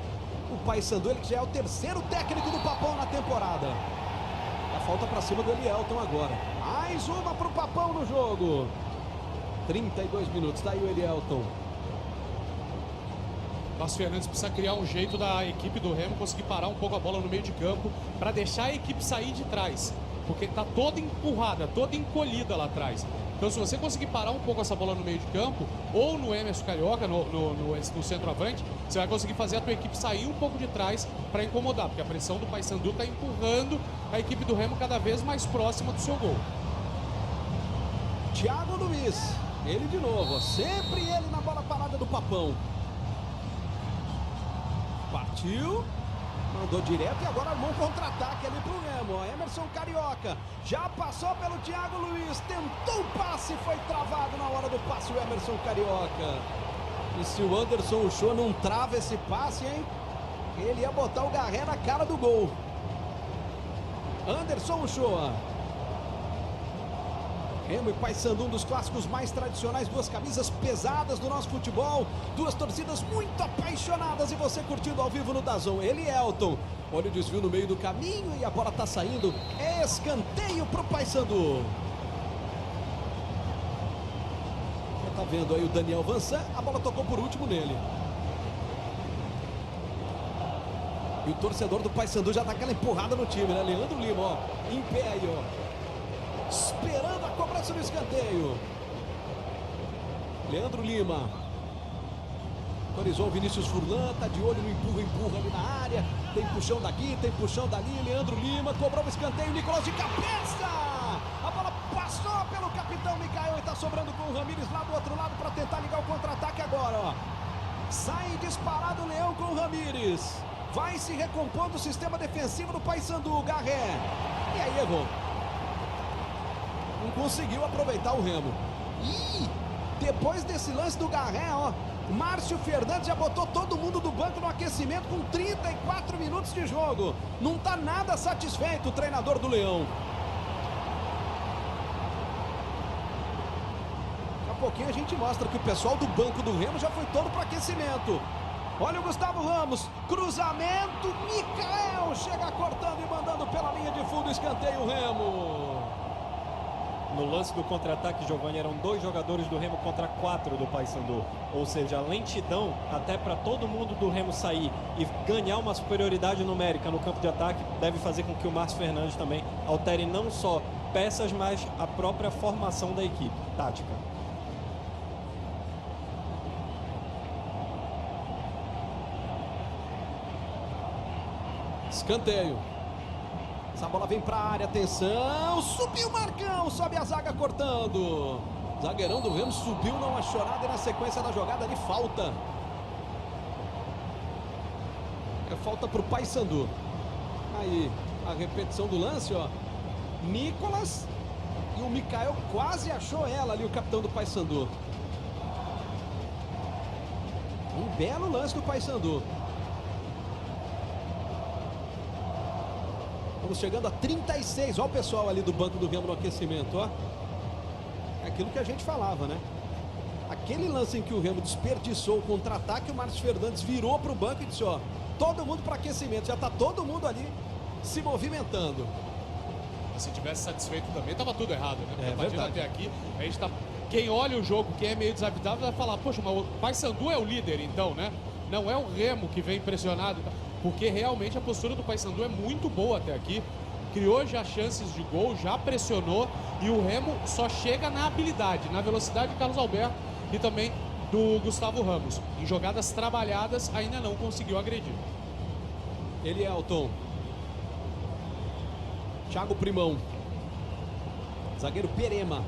o Paysandu, ele que já é o 3º técnico do Papão na temporada. A falta para cima do Elielton agora. Mais uma para o Papão no jogo. 32 minutos, tá aí o Elielton. Márcio Fernandes precisa criar um jeito da equipe do Remo conseguir parar um pouco a bola no meio de campo para deixar a equipe sair de trás, porque está toda empurrada, toda encolhida lá atrás. Então, se você conseguir parar um pouco essa bola no meio de campo, ou no Emerson Carioca, no centroavante, você vai conseguir fazer a tua equipe sair um pouco de trás para incomodar, porque a pressão do Paysandu está empurrando a equipe do Remo cada vez mais próxima do seu gol. Thiago Luiz, ele de novo, sempre ele na bola parada do Papão. Partiu, Mandou direto e agora armou um contra-ataque ali pro Remo. Emerson Carioca já passou pelo Thiago Luiz, tentou o passe, foi travado na hora do passe o Emerson Carioca. E se o Anderson Uchoa não trava esse passe, hein? Ele ia botar o Garré na cara do gol. Anderson Uchoa. Remo e Paysandu, um dos clássicos mais tradicionais, duas camisas pesadas do nosso futebol, duas torcidas muito apaixonadas e você curtindo ao vivo no DAZN. Ele, Elton, olha o desvio no meio do caminho e a bola tá saindo, é escanteio pro Paysandu. Tá vendo aí o Daniel Vansan, a bola tocou por último nele. E o torcedor do Paysandu já dá aquela empurrada no time, né? Leandro Lima, ó, em pé aí, ó. Esperando a cobrança do escanteio. Leandro Lima. Autorizou o Vinícius Furlan, tá de olho no empurra ali na área. Tem puxão daqui, tem puxão dali. Leandro Lima cobrou o escanteio. Nicolas de cabeça. A bola passou pelo capitão Mikael e tá sobrando com o Ramires lá do outro lado para tentar ligar o contra-ataque agora, ó. Sai disparado o Leão com o Ramires. Vai se recompondo o sistema defensivo do Paysandu, Garré. E aí errou. Não conseguiu aproveitar o Remo. E depois desse lance do Garré, ó, Márcio Fernandes já botou todo mundo do banco no aquecimento com 34 minutos de jogo. Não tá nada satisfeito o treinador do Leão. Daqui a pouquinho a gente mostra que o pessoal do banco do Remo já foi todo pro aquecimento. Olha o Gustavo Ramos, cruzamento, Mikael chega cortando e mandando pela linha de fundo, escanteio o Remo. No lance do contra-ataque, Giovanni, eram 2 jogadores do Remo contra 4 do Paysandu. Ou seja, a lentidão até para todo mundo do Remo sair e ganhar uma superioridade numérica no campo de ataque deve fazer com que o Márcio Fernandes também altere não só peças, mas a própria formação da equipe, tática. Escanteio. Essa bola vem para a área, atenção, subiu o Marcão, sobe a zaga cortando. Zagueirão do Remo subiu, não achou nada e na sequência da jogada de falta. É falta para o Paysandu. Aí a repetição do lance, ó. Nicolas e o Mikael quase achou ela ali, o capitão do Paysandu. Um belo lance do Paysandu. Estamos chegando a 36. Olha o pessoal ali do banco do Remo no aquecimento, ó. É aquilo que a gente falava, né? Aquele lance em que o Remo desperdiçou o contra-ataque, o Márcio Fernandes virou para o banco e disse, ó, todo mundo para aquecimento. Já está todo mundo ali se movimentando. Se tivesse satisfeito também, tava tudo errado, né? É, a partir verdade. até aqui, a gente tá... Quem olha o jogo, quem é meio desabitado, vai falar, poxa, mas o Paysandu é o líder, então, né? Não é o Remo que vem pressionado, porque realmente a postura do Paysandu é muito boa até aqui. Criou já chances de gol, já pressionou e o Remo só chega na habilidade, na velocidade de Carlos Alberto e também do Gustavo Ramos. Em jogadas trabalhadas, ainda não conseguiu agredir. Ele é Elton. Thiago Primão. Zagueiro Perema.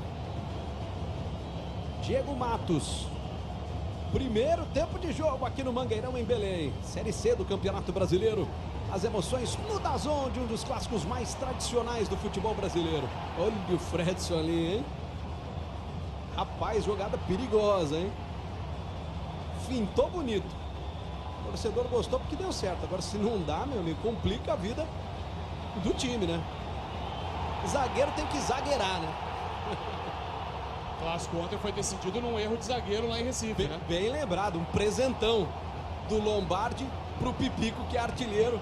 Diego Matos. Primeiro tempo de jogo aqui no Mangueirão, em Belém. Série C do Campeonato Brasileiro. As emoções no DAZN, de um dos clássicos mais tradicionais do futebol brasileiro. Olha o Fredson ali, hein? Rapaz, jogada perigosa, hein? Fintou bonito. O torcedor gostou porque deu certo. Agora, se não dá, meu amigo, complica a vida do time, né? O zagueiro tem que zagueirar, né? O clássico ontem foi decidido num erro de zagueiro lá em Recife, né? Bem lembrado, um presentão do Lombardi pro Pipico, que é artilheiro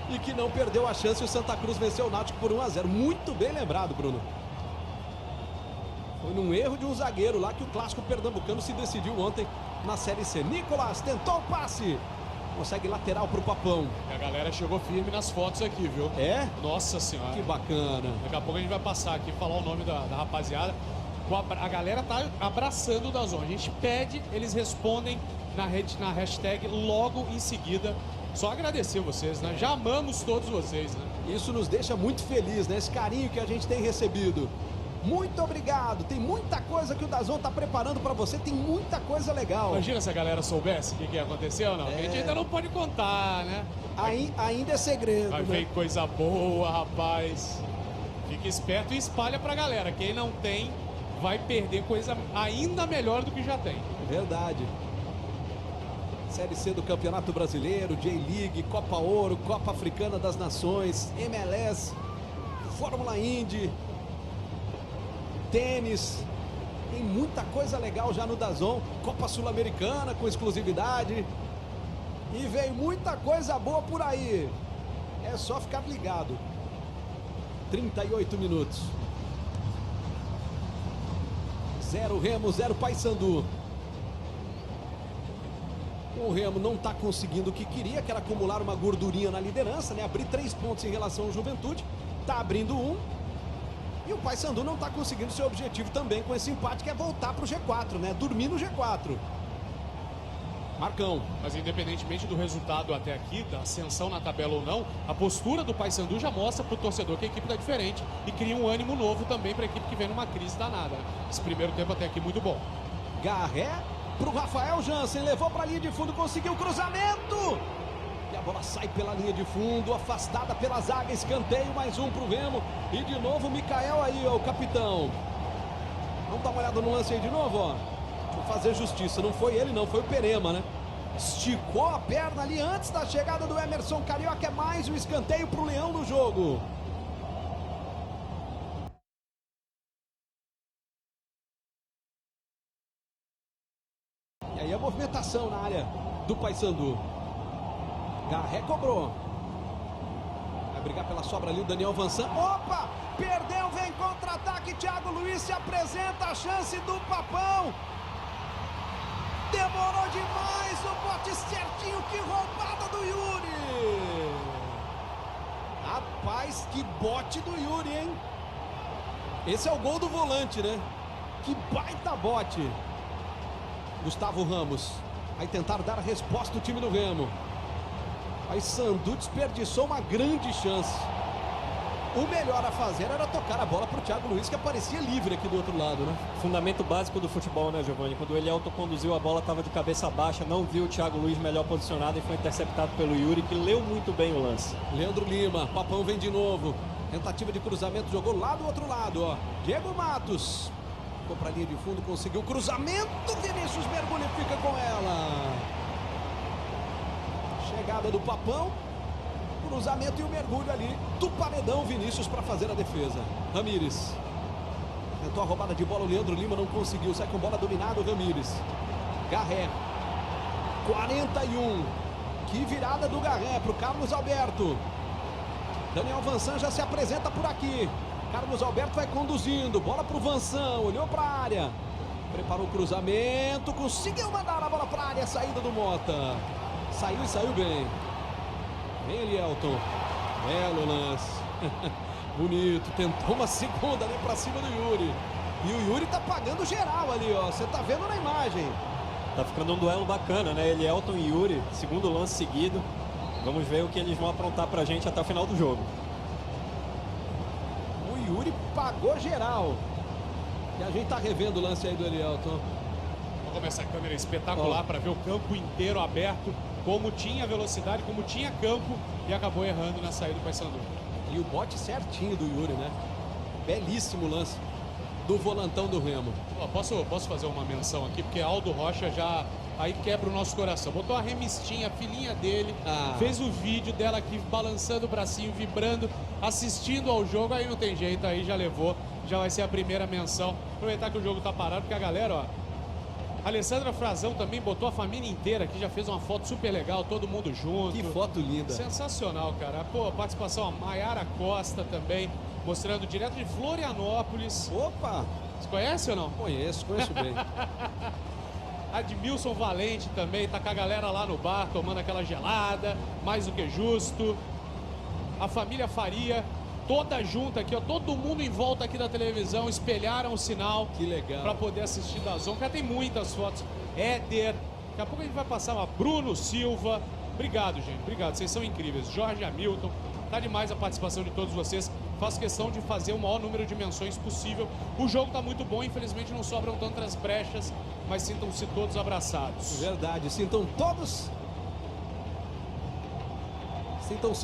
e que não perdeu a chance. O Santa Cruz venceu o Náutico por 1-0. Muito bem lembrado, Bruno. Foi num erro de um zagueiro lá que o clássico pernambucano se decidiu ontem na Série C. Nicolas tentou o passe. Consegue lateral pro Papão. E a galera chegou firme nas fotos aqui, viu? É? Nossa senhora. Que bacana. Daqui a pouco a gente vai passar aqui e falar o nome da rapaziada. A galera tá abraçando o DAZN. A gente pede, eles respondem na hashtag logo em seguida. Só agradecer vocês, né? Já amamos todos vocês, né? Isso nos deixa muito feliz, né? Esse carinho que a gente tem recebido. Muito obrigado. Tem muita coisa que o DAZN tá preparando para você. Tem muita coisa legal. Imagina se a galera soubesse o que aconteceu ou não. A gente ainda não pode contar, né? Ainda é segredo, Vai né? ver coisa boa, rapaz. Fica esperto e espalha pra galera. Quem não tem, vai perder coisa ainda melhor do que já tem. Verdade. Série C do Campeonato Brasileiro, J-League, Copa Ouro, Copa Africana das Nações, MLS, Fórmula Indy, tênis. Tem muita coisa legal já no DAZN. Copa Sul-Americana com exclusividade. E vem muita coisa boa por aí. É só ficar ligado. 38 minutos. 0 Remo, 0 Paysandu. O Remo não está conseguindo o que queria, que era acumular uma gordurinha na liderança, né? Abrir 3 pontos em relação ao Juventude. Está abrindo 1. E o Paysandu não está conseguindo seu objetivo também com esse empate, que é voltar para o G4, né? Dormir no G4. Marcão. Mas independentemente do resultado até aqui, da ascensão na tabela ou não, a postura do Paysandu já mostra para o torcedor que a equipe está diferente e cria um ânimo novo também para a equipe que vem numa crise danada. Esse primeiro tempo até aqui muito bom. Garré para o Rafael Jansen, levou para a linha de fundo, conseguiu o cruzamento. E a bola sai pela linha de fundo, afastada pela zaga, escanteio, mais um para o Remo. E de novo o Mikael aí, ó, o capitão. Vamos dar uma olhada no lance aí de novo, ó. Vou fazer justiça, não foi ele não, foi o Perema, né? Esticou a perna ali antes da chegada do Emerson Carioca, é mais um escanteio para o Leão no jogo. E aí a movimentação na área do Paysandu. Garré cobrou. Vai brigar pela sobra ali o Daniel Vansan. Opa! Perdeu, vem contra-ataque. Thiago Luiz se apresenta, a chance do Papão. Demorou demais, o bote certinho, que roubada do Yuri. Rapaz, que bote do Yuri, hein? Esse é o gol do volante, né? Que baita bote. Gustavo Ramos vai tentar dar a resposta do time do Remo. Paysandu desperdiçou uma grande chance. O melhor a fazer era tocar a bola para o Thiago Luiz, que aparecia livre aqui do outro lado, né? Fundamento básico do futebol, né, Giovanni? Quando o Elielton conduziu a bola, estava de cabeça baixa, não viu o Thiago Luiz melhor posicionado e foi interceptado pelo Yuri, que leu muito bem o lance. Leandro Lima, Papão vem de novo. Tentativa de cruzamento, jogou lá do outro lado, ó. Diego Matos. Ficou para a linha de fundo, conseguiu o cruzamento. Vinícius mergulha e fica com ela. Chegada do Papão. Cruzamento e o mergulho ali do paredão, Vinícius para fazer a defesa. Ramírez. Tentou a roubada de bola, o Leandro Lima não conseguiu. Sai com bola dominada o Ramírez. Garré. 41. Que virada do Garré para o Carlos Alberto. Daniel Vansan já se apresenta por aqui. Carlos Alberto vai conduzindo. Bola para o Vansan. Olhou para a área. Preparou o cruzamento. Conseguiu mandar a bola para a área. Saída do Mota. Saiu e saiu bem. Vem Elielton. Belo lance. Bonito. Tentou uma segunda ali para cima do Yuri. E o Yuri tá pagando geral ali, ó. Você tá vendo na imagem. Tá ficando um duelo bacana, né? Elielton e Yuri. Segundo lance seguido. Vamos ver o que eles vão aprontar pra gente até o final do jogo. O Yuri pagou geral. E a gente tá revendo o lance aí do Elielton. Vamos começar a câmera espetacular para ver o campo inteiro aberto, como tinha velocidade, como tinha campo, e acabou errando na saída do Paysandu. E o bote certinho do Yuri, né? Belíssimo lance do volantão do Remo. Ó, posso fazer uma menção aqui, porque Aldo Rocha já aí quebra o nosso coração. Botou a remistinha, a filhinha dele, fez o vídeo dela aqui balançando o bracinho, vibrando, assistindo ao jogo, aí não tem jeito, aí já levou, já vai ser a primeira menção. Aproveitar que o jogo tá parado, porque a galera, ó, Alessandra Frazão também botou a família inteira aqui, já fez uma foto super legal, todo mundo junto. Que foto linda. Sensacional, cara. Pô, participação a Maiara Costa também, mostrando direto de Florianópolis. Opa! Você conhece ou não? Conheço bem. Admilson Valente também, tá com a galera lá no bar, tomando aquela gelada, mais do que justo. A família Faria, toda junta aqui, ó, todo mundo em volta aqui da televisão, espelharam o sinal. Que legal. Pra poder assistir da DAZN. Já tem muitas fotos. Éder, daqui a pouco a gente vai passar uma Bruno Silva. Obrigado, gente, obrigado, vocês são incríveis. Jorge Hamilton, tá demais a participação de todos vocês. faço questão de fazer o maior número de menções possível. O jogo está muito bom, infelizmente não sobram tantas brechas, mas sintam-se todos abraçados. Verdade, sintam-se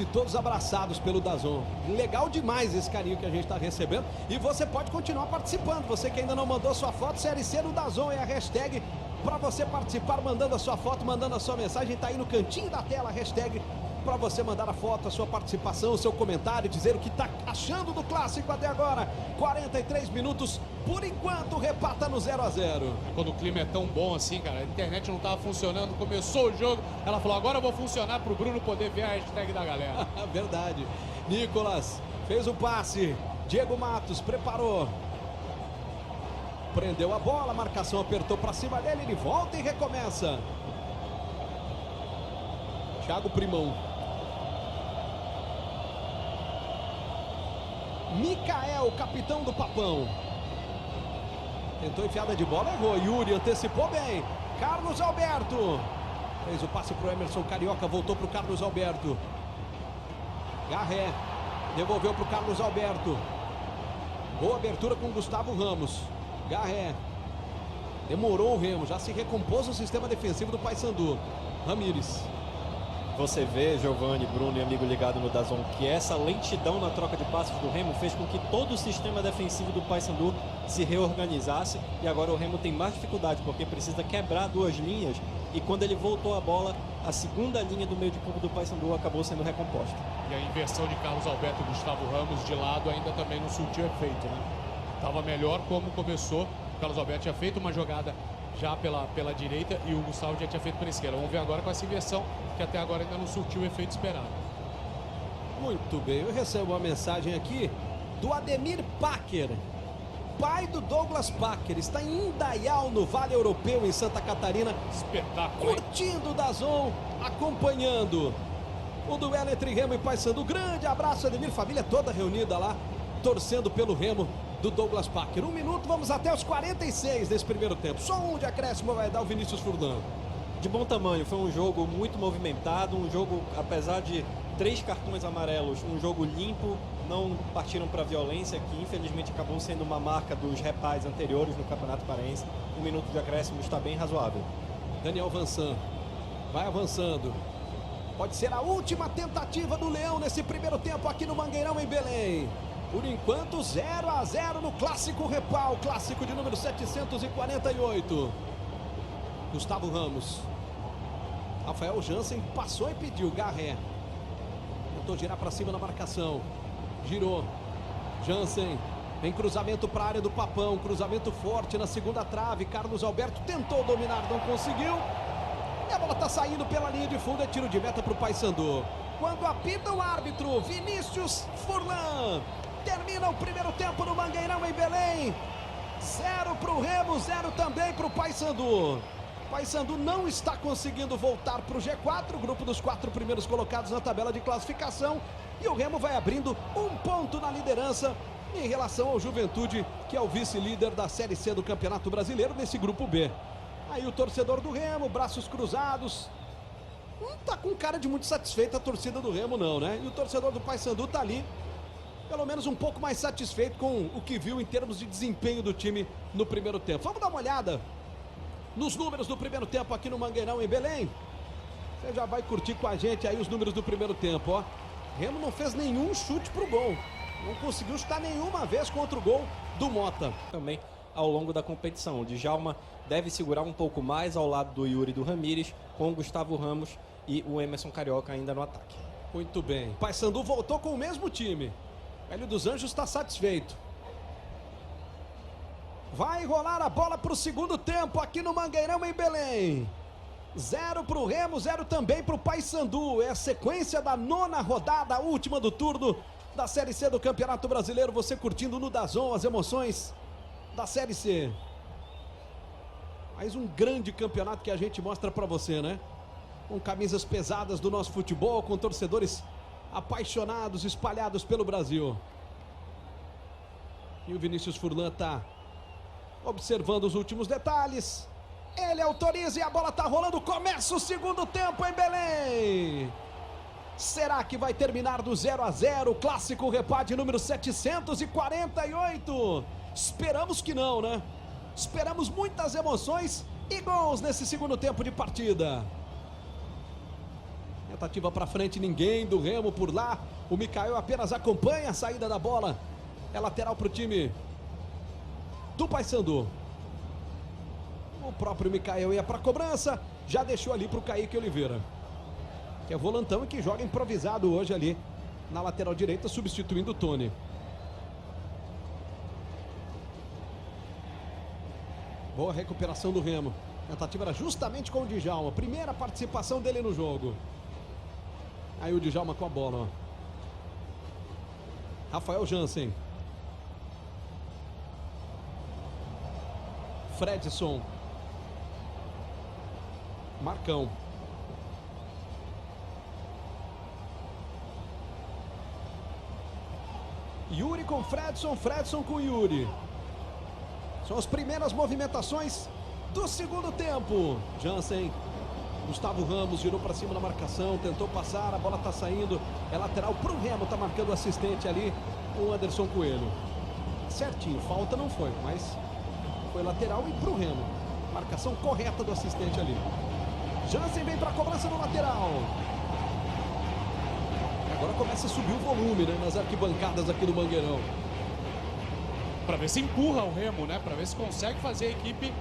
todos abraçados pelo DAZN. Legal demais esse carinho que a gente está recebendo. E você pode continuar participando. Você que ainda não mandou sua foto, Série C no DAZN é a hashtag para você participar, mandando a sua foto, mandando a sua mensagem. Está aí no cantinho da tela a hashtag para você mandar a foto, a sua participação, o seu comentário, dizer o que está achando do clássico até agora. 43 minutos, por enquanto o repata no 0 a 0. Quando o clima é tão bom assim, cara, a internet não estava funcionando, começou o jogo, ela falou, agora eu vou funcionar para o Bruno poder ver a hashtag da galera. Verdade. Nicolas fez o passe, Diego Matos preparou, prendeu a bola, a marcação apertou para cima dele, ele volta e recomeça. Thiago Primão. Micael, capitão do Papão. Tentou enfiada de bola, errou. Yuri antecipou bem. Carlos Alberto. Fez o passe para o Emerson Carioca, voltou para o Carlos Alberto. Garré. Devolveu para o Carlos Alberto. Boa abertura com Gustavo Ramos. Garré. Demorou o Remo, já se recompôs o sistema defensivo do Paysandu. Ramires. Você vê, Giovanni, Bruno e amigo ligado no DAZN, que essa lentidão na troca de passes do Remo fez com que todo o sistema defensivo do Paysandu se reorganizasse, e agora o Remo tem mais dificuldade porque precisa quebrar duas linhas, e quando ele voltou a bola, a segunda linha do meio de campo do Paysandu acabou sendo recomposta. E a inversão de Carlos Alberto e Gustavo Ramos de lado ainda também não surtiu efeito, né? Estava melhor como começou. O Carlos Alberto tinha feito uma jogada já pela direita e o Gustavo já tinha feito pela esquerda. Vamos ver agora com essa inversão, que até agora ainda não surtiu o efeito esperado. Muito bem, eu recebo uma mensagem aqui do Ademir Packer, pai do Douglas Packer. Está em Indaial, no Vale Europeu, em Santa Catarina. Espetáculo, curtindo o DAZN, acompanhando o duelo entre Remo e Paysandu. Grande abraço, Ademir, família toda reunida lá, torcendo pelo Remo do Douglas Packer. 1 minuto, vamos até os 46 desse primeiro tempo. Só um de acréscimo vai dar o Vinícius Furlan. De bom tamanho, foi um jogo muito movimentado, um jogo, apesar de 3 cartões amarelos, um jogo limpo, não partiram para violência, que infelizmente acabou sendo uma marca dos repais anteriores no Campeonato Paraense. 1 minuto de acréscimo está bem razoável. Daniel Vansan vai avançando. Pode ser a última tentativa do Leão nesse primeiro tempo aqui no Mangueirão, em Belém. Por enquanto, 0 a 0 no Clássico Repal, clássico de número 748. Gustavo Ramos. Rafael Jansen passou e pediu. Garré. Tentou girar para cima na marcação. Girou. Jansen. Vem cruzamento para a área do Papão. Cruzamento forte na segunda trave. Carlos Alberto tentou dominar, não conseguiu. E a bola está saindo pela linha de fundo. É tiro de meta para o Paysandu. Quando apita o árbitro, Vinícius Furlan. Termina o primeiro tempo no Mangueirão, em Belém. 0 para o Remo, 0 também para o Paysandu. Paysandu não está conseguindo voltar para o G4, o grupo dos 4 primeiros colocados na tabela de classificação. E o Remo vai abrindo 1 ponto na liderança em relação ao Juventude, que é o vice-líder da Série C do Campeonato Brasileiro, nesse grupo B. Aí o torcedor do Remo, braços cruzados. Não está com cara de muito satisfeita a torcida do Remo, não, né? E o torcedor do Paysandu está ali, pelo menos um pouco mais satisfeito com o que viu em termos de desempenho do time no primeiro tempo. Vamos dar uma olhada nos números do primeiro tempo aqui no Mangueirão, em Belém. Você já vai curtir com a gente aí os números do primeiro tempo, ó. Remo não fez nenhum chute pro gol. Não conseguiu chutar nenhuma vez contra o gol do Mota. Também ao longo da competição, o Djalma deve segurar um pouco mais ao lado do Yuri e do Ramires, com o Gustavo Ramos e o Emerson Carioca ainda no ataque. Muito bem. Paysandu voltou com o mesmo time. Hélio dos Anjos está satisfeito. Vai rolar a bola para o segundo tempo aqui no Mangueirão, em Belém. 0 para o Remo, 0 também para o Paysandu. É a sequência da 9ª rodada, a última do turno da Série C do Campeonato Brasileiro. Você curtindo no DAZN as emoções da Série C. Mais um grande campeonato que a gente mostra para você, né? Com camisas pesadas do nosso futebol, com torcedores apaixonados, espalhados pelo Brasil. E o Vinícius Furlan está observando os últimos detalhes. Ele autoriza e a bola está rolando. Começa o segundo tempo em Belém. Será que vai terminar do 0 a 0? Clássico Repá de número 748. Esperamos que não, né? Esperamos muitas emoções e gols nesse segundo tempo de partida. Tentativa para frente, ninguém do Remo por lá. O Mikael apenas acompanha a saída da bola. É lateral para o time do Paysandu. O próprio Mikael ia para a cobrança. Já deixou ali para o Kaique Oliveira, que é volantão e que joga improvisado hoje ali na lateral direita, substituindo o Tony. Boa recuperação do Remo. A tentativa era justamente com o Djalma. Primeira participação dele no jogo. Aí o Djalma com a bola, ó. Rafael Jansen. Fredson. Marcão. Yuri com Fredson, Fredson com Yuri. São as primeiras movimentações do segundo tempo. Jansen, Gustavo Ramos girou para cima na marcação, tentou passar, a bola está saindo. É lateral para o Remo, está marcando o assistente ali, o Anderson Coelho. Certinho, falta não foi, mas foi lateral e para o Remo. Marcação correta do assistente ali. Jansen vem para a cobrança no lateral. Agora começa a subir o volume, né, nas arquibancadas aqui do Mangueirão. Para ver se empurra o Remo, né? Para ver se consegue fazer a equipe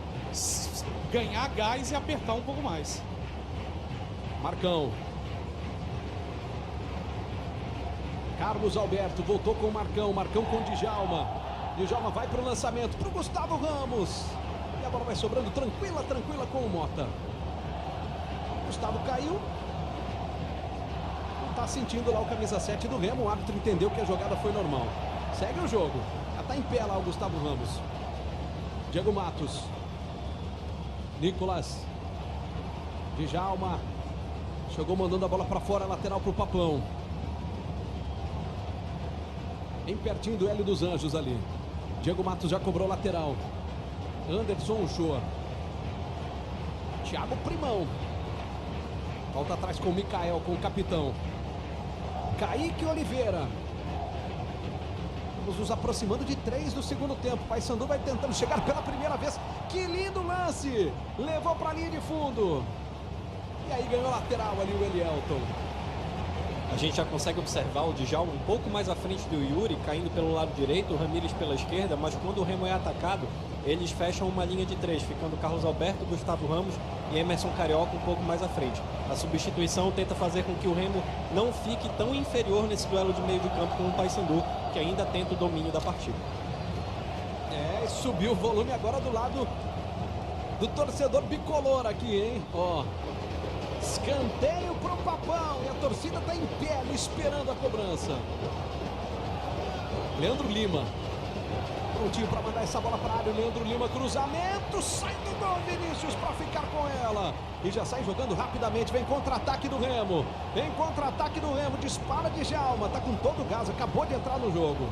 ganhar gás e apertar um pouco mais. Marcão. Carlos Alberto voltou com o Marcão. Marcão com o Djalma. Djalma vai para o lançamento para o Gustavo Ramos. E a bola vai sobrando tranquila, tranquila com o Mota. Gustavo caiu. Não está sentindo lá o camisa 7 do Remo. O árbitro entendeu que a jogada foi normal. Segue o jogo. Já está em pé lá o Gustavo Ramos. Diego Matos. Nicolas. Djalma. Chegou mandando a bola para fora, lateral para o Papão. Bem pertinho do Hélio dos Anjos ali. Diego Matos já cobrou lateral. Anderson Uchoa. Thiago Primão. Volta atrás com o Mikael, com o capitão. Kaique Oliveira. Vamos nos aproximando de 3 do segundo tempo. Paysandu vai tentando chegar pela primeira vez. Que lindo lance! Levou para a linha de fundo. E aí ganhou lateral ali o Elielton. A gente já consegue observar o Djalma um pouco mais à frente do Yuri, caindo pelo lado direito, o Ramírez pela esquerda, mas quando o Remo é atacado, eles fecham uma linha de 3, ficando Carlos Alberto, Gustavo Ramos e Emerson Carioca um pouco mais à frente. A substituição tenta fazer com que o Remo não fique tão inferior nesse duelo de meio de campo com o Paysandu, que ainda tenta o domínio da partida. É, subiu o volume agora do lado do torcedor bicolor aqui, hein? Ó, escanteio pro Papão e a torcida tá em pé ali esperando a cobrança. Leandro Lima. Prontinho para mandar essa bola para a área. Leandro Lima, cruzamento, sai do gol Vinícius para ficar com ela. E já sai jogando rapidamente, vem contra-ataque do Remo. Vem contra-ataque do Remo, dispara de Djalma, tá com todo o gás, acabou de entrar no jogo.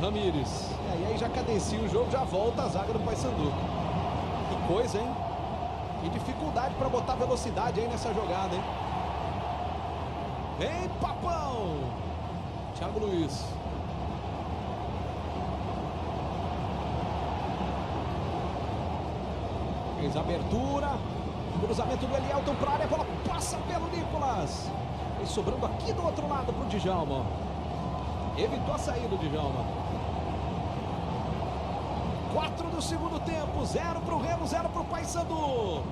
Ramírez, e aí já cadencia o jogo, já volta a zaga do Paysandu. Que coisa, hein? Que dificuldade para botar velocidade aí nessa jogada, hein? Vem Papão! Thiago Luiz. Fez a abertura. Cruzamento do Elielton para a área. A bola passa pelo Nicolas. E sobrando aqui do outro lado para o Djalma. Evitou a saída do Djalma. 4 do segundo tempo. 0 para o Remo, 0 para o Paysandu.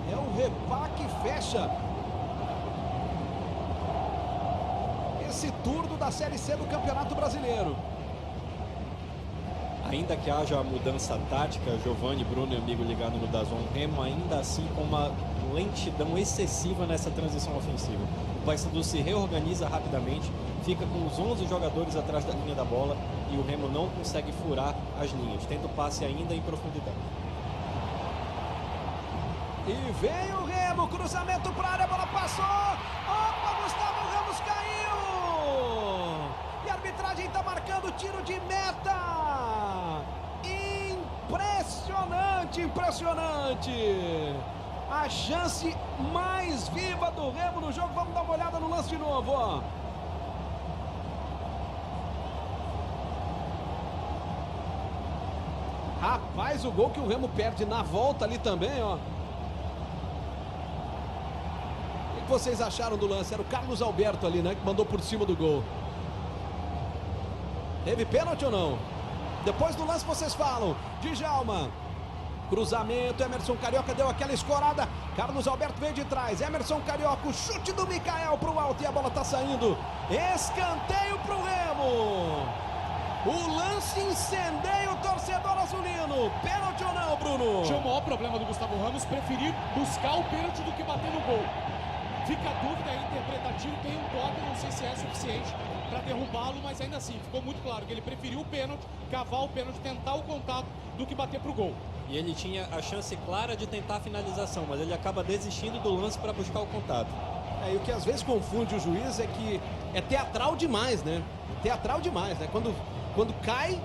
É o Repá que fecha esse turno da Série C do Campeonato Brasileiro. Ainda que haja mudança tática, Giovanni, Bruno e amigo ligado no DAZN, Remo ainda assim com uma lentidão excessiva nessa transição ofensiva. O Paysandu se reorganiza rapidamente, fica com os 11 jogadores atrás da linha da bola e o Remo não consegue furar as linhas, tenta o passe ainda em profundidade. E vem o Remo, cruzamento para a área, a bola passou. Opa, Gustavo Ramos caiu. E a arbitragem está marcando tiro de meta. Impressionante, impressionante. a chance mais viva do Remo no jogo. Vamos dar uma olhada no lance de novo, ó. Rapaz, o gol que o Remo perde na volta ali também, ó. O que vocês acharam do lance? Era o Carlos Alberto ali, né, que mandou por cima do gol. Teve pênalti ou não? Depois do lance vocês falam. Djalma. Cruzamento, Emerson Carioca deu aquela escorada. Carlos Alberto veio de trás. Emerson Carioca, o chute do Mikael pro alto e a bola tá saindo. Escanteio pro Remo. O lance incendeia o torcedor azulino. Pênalti ou não, Bruno? Tinha o maior problema do Gustavo Ramos, preferir buscar o pênalti do que bater no gol. Fica a dúvida aí, interpretativo, tem um toque, não sei se é suficiente para derrubá-lo, mas ainda assim, ficou muito claro que ele preferiu o pênalti, cavar o pênalti, tentar o contato do que bater pro gol. E ele tinha a chance clara de tentar a finalização, mas ele acaba desistindo do lance para buscar o contato. E o que às vezes confunde o juiz é que é teatral demais, né? Teatral demais, né? Quando cai,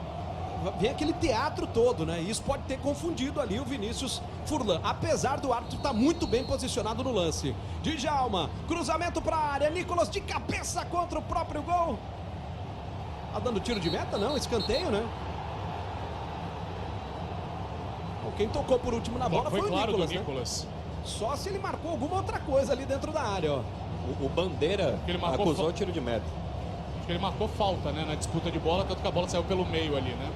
vem aquele teatro todo, né? E isso pode ter confundido ali o Vinícius Furlan, apesar do árbitro estar muito bem posicionado no lance. Djalma, cruzamento para a área, Nicolas de cabeça contra o próprio gol. Tá dando tiro de meta? Não, escanteio, né? Quem tocou por último na bola foi o claro Nicolas, do Nicolas, né? Só se ele marcou alguma outra coisa ali dentro da área, ó. O Bandeira acusou o tiro de meta. Acho que ele marcou falta, né, na disputa de bola, tanto que a bola saiu pelo meio ali, né?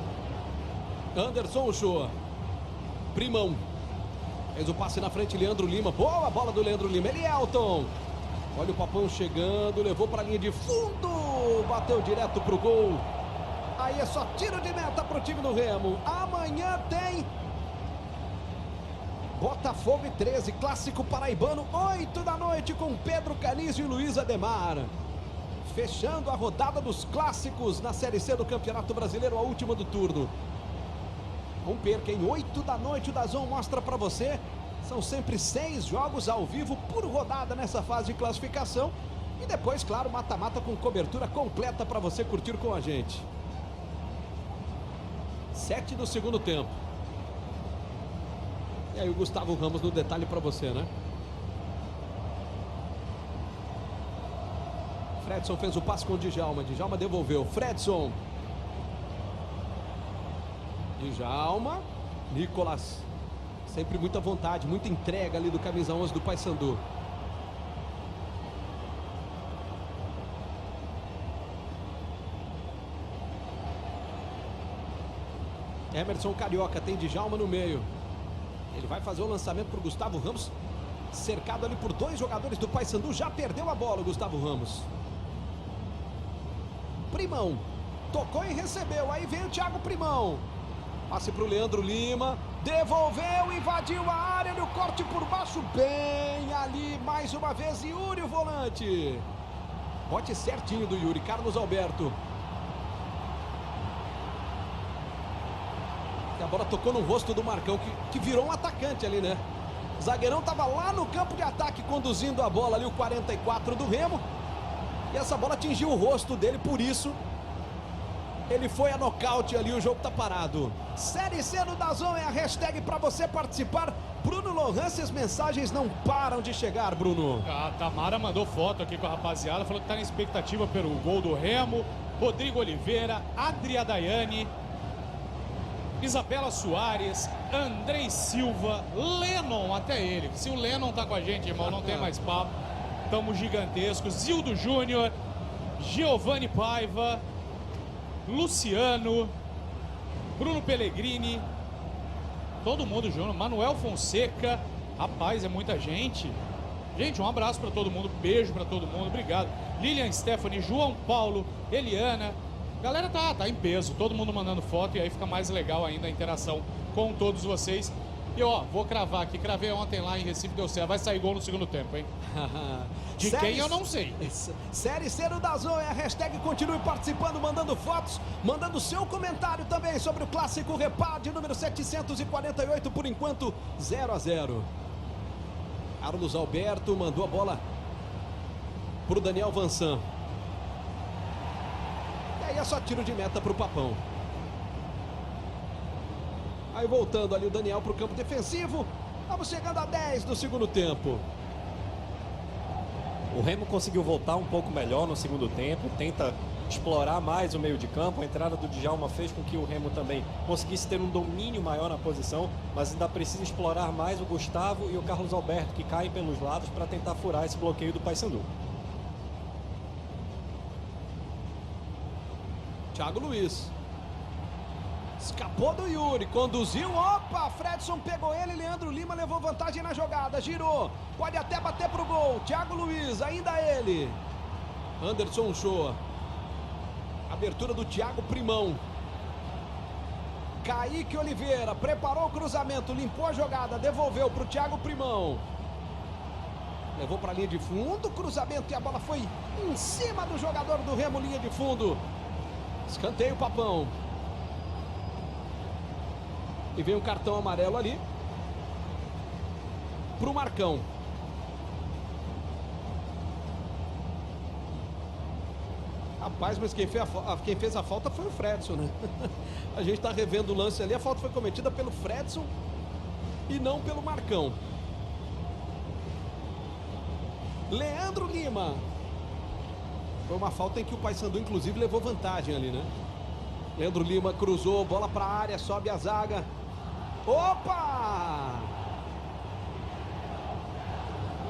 Anderson Ochoa. Primão. Fez o passe na frente, Leandro Lima. Boa bola do Leandro Lima. Elielton. Olha o Papão chegando, levou para a linha de fundo. Bateu direto pro gol. Aí é só tiro de meta pro time do Remo. Amanhã tem Botafogo e 13, clássico paraibano, 8 da noite, com Pedro Canizio e Luiz Ademar. Fechando a rodada dos clássicos na Série C do Campeonato Brasileiro, a última do turno. Não perca, em 8 da noite, o DAZN mostra para você. São sempre 6 jogos ao vivo por rodada nessa fase de classificação. E depois, claro, mata-mata com cobertura completa para você curtir com a gente. 7 do segundo tempo. E aí o Gustavo Ramos no detalhe para você, né? Fredson fez o passe com o Djalma. Djalma devolveu. Fredson. Djalma. Nicolas. Sempre muita vontade, muita entrega ali do camisa 11 do Paysandu. Emerson Carioca tem Djalma no meio. Ele vai fazer o lançamento para o Gustavo Ramos. Cercado ali por 2 jogadores do Paysandu. Já perdeu a bola o Gustavo Ramos. Primão. Tocou e recebeu. Aí vem o Thiago Primão. Passe para o Leandro Lima. Devolveu, invadiu a área. No corte por baixo. Bem ali mais uma vez. Yuri, o volante. Bote certinho do Yuri. Carlos Alberto. A bola tocou no rosto do Marcão, que virou um atacante ali, né? O zagueirão estava lá no campo de ataque, conduzindo a bola ali, o 44 do Remo. E essa bola atingiu o rosto dele, por isso ele foi a nocaute ali, o jogo tá parado. Série C do DAZN é a hashtag para você participar. Bruno Lohance, as mensagens não param de chegar, Bruno. A Tamara mandou foto aqui com a rapaziada, falou que tá na expectativa pelo gol do Remo. Rodrigo Oliveira, Adria Daiane, Isabela Soares, Andrei Silva, Lennon, até ele. Se o Lennon tá com a gente, irmão, não tem mais papo. Tamo gigantescos. Zildo Júnior, Giovanni Paiva, Luciano, Bruno Pellegrini, todo mundo junto. Manuel Fonseca. Rapaz, é muita gente. Gente, um abraço para todo mundo, beijo para todo mundo, obrigado. Lilian Stephanie, João Paulo, Eliana. Galera tá em peso, todo mundo mandando foto e aí fica mais legal ainda a interação com todos vocês. E ó, vou cravar aqui, cravei ontem lá em Recife, deu certo, vai sair gol no segundo tempo, hein? De quem eu não sei. Série C do DAZN é a hashtag, continue participando, mandando fotos, mandando seu comentário também sobre o clássico Repar de número 748, por enquanto 0-0. Carlos Alberto mandou a bola pro Daniel Vansan. E aí é só tiro de meta pro Papão. Aí voltando ali o Daniel pro campo defensivo. Vamos chegando a 10 do segundo tempo. O Remo conseguiu voltar um pouco melhor no segundo tempo, tenta explorar mais o meio de campo. A entrada do Djalma fez com que o Remo também conseguisse ter um domínio maior na posição, mas ainda precisa explorar mais o Gustavo e o Carlos Alberto, que caem pelos lados para tentar furar esse bloqueio do Paysandu. Thiago Luiz. Escapou do Yuri, conduziu, opa, Fredson pegou ele, Leandro Lima levou vantagem na jogada, girou, pode até bater pro gol, Thiago Luiz, ainda ele, Anderson Shoa, abertura do Thiago Primão, Kaique Oliveira, preparou o cruzamento, limpou a jogada, devolveu pro Thiago Primão, levou pra linha de fundo, cruzamento e a bola foi em cima do jogador do Remo, linha de fundo, escanteio Papão. E vem um cartão amarelo ali pro Marcão. Rapaz, mas quem fez a falta foi o Fredson, né? A gente tá revendo o lance ali. A falta foi cometida pelo Fredson e não pelo Marcão. Leandro Lima. Foi uma falta em que o Paysandu inclusive levou vantagem ali, né? Leandro Lima cruzou, bola para a área, sobe a zaga. Opa!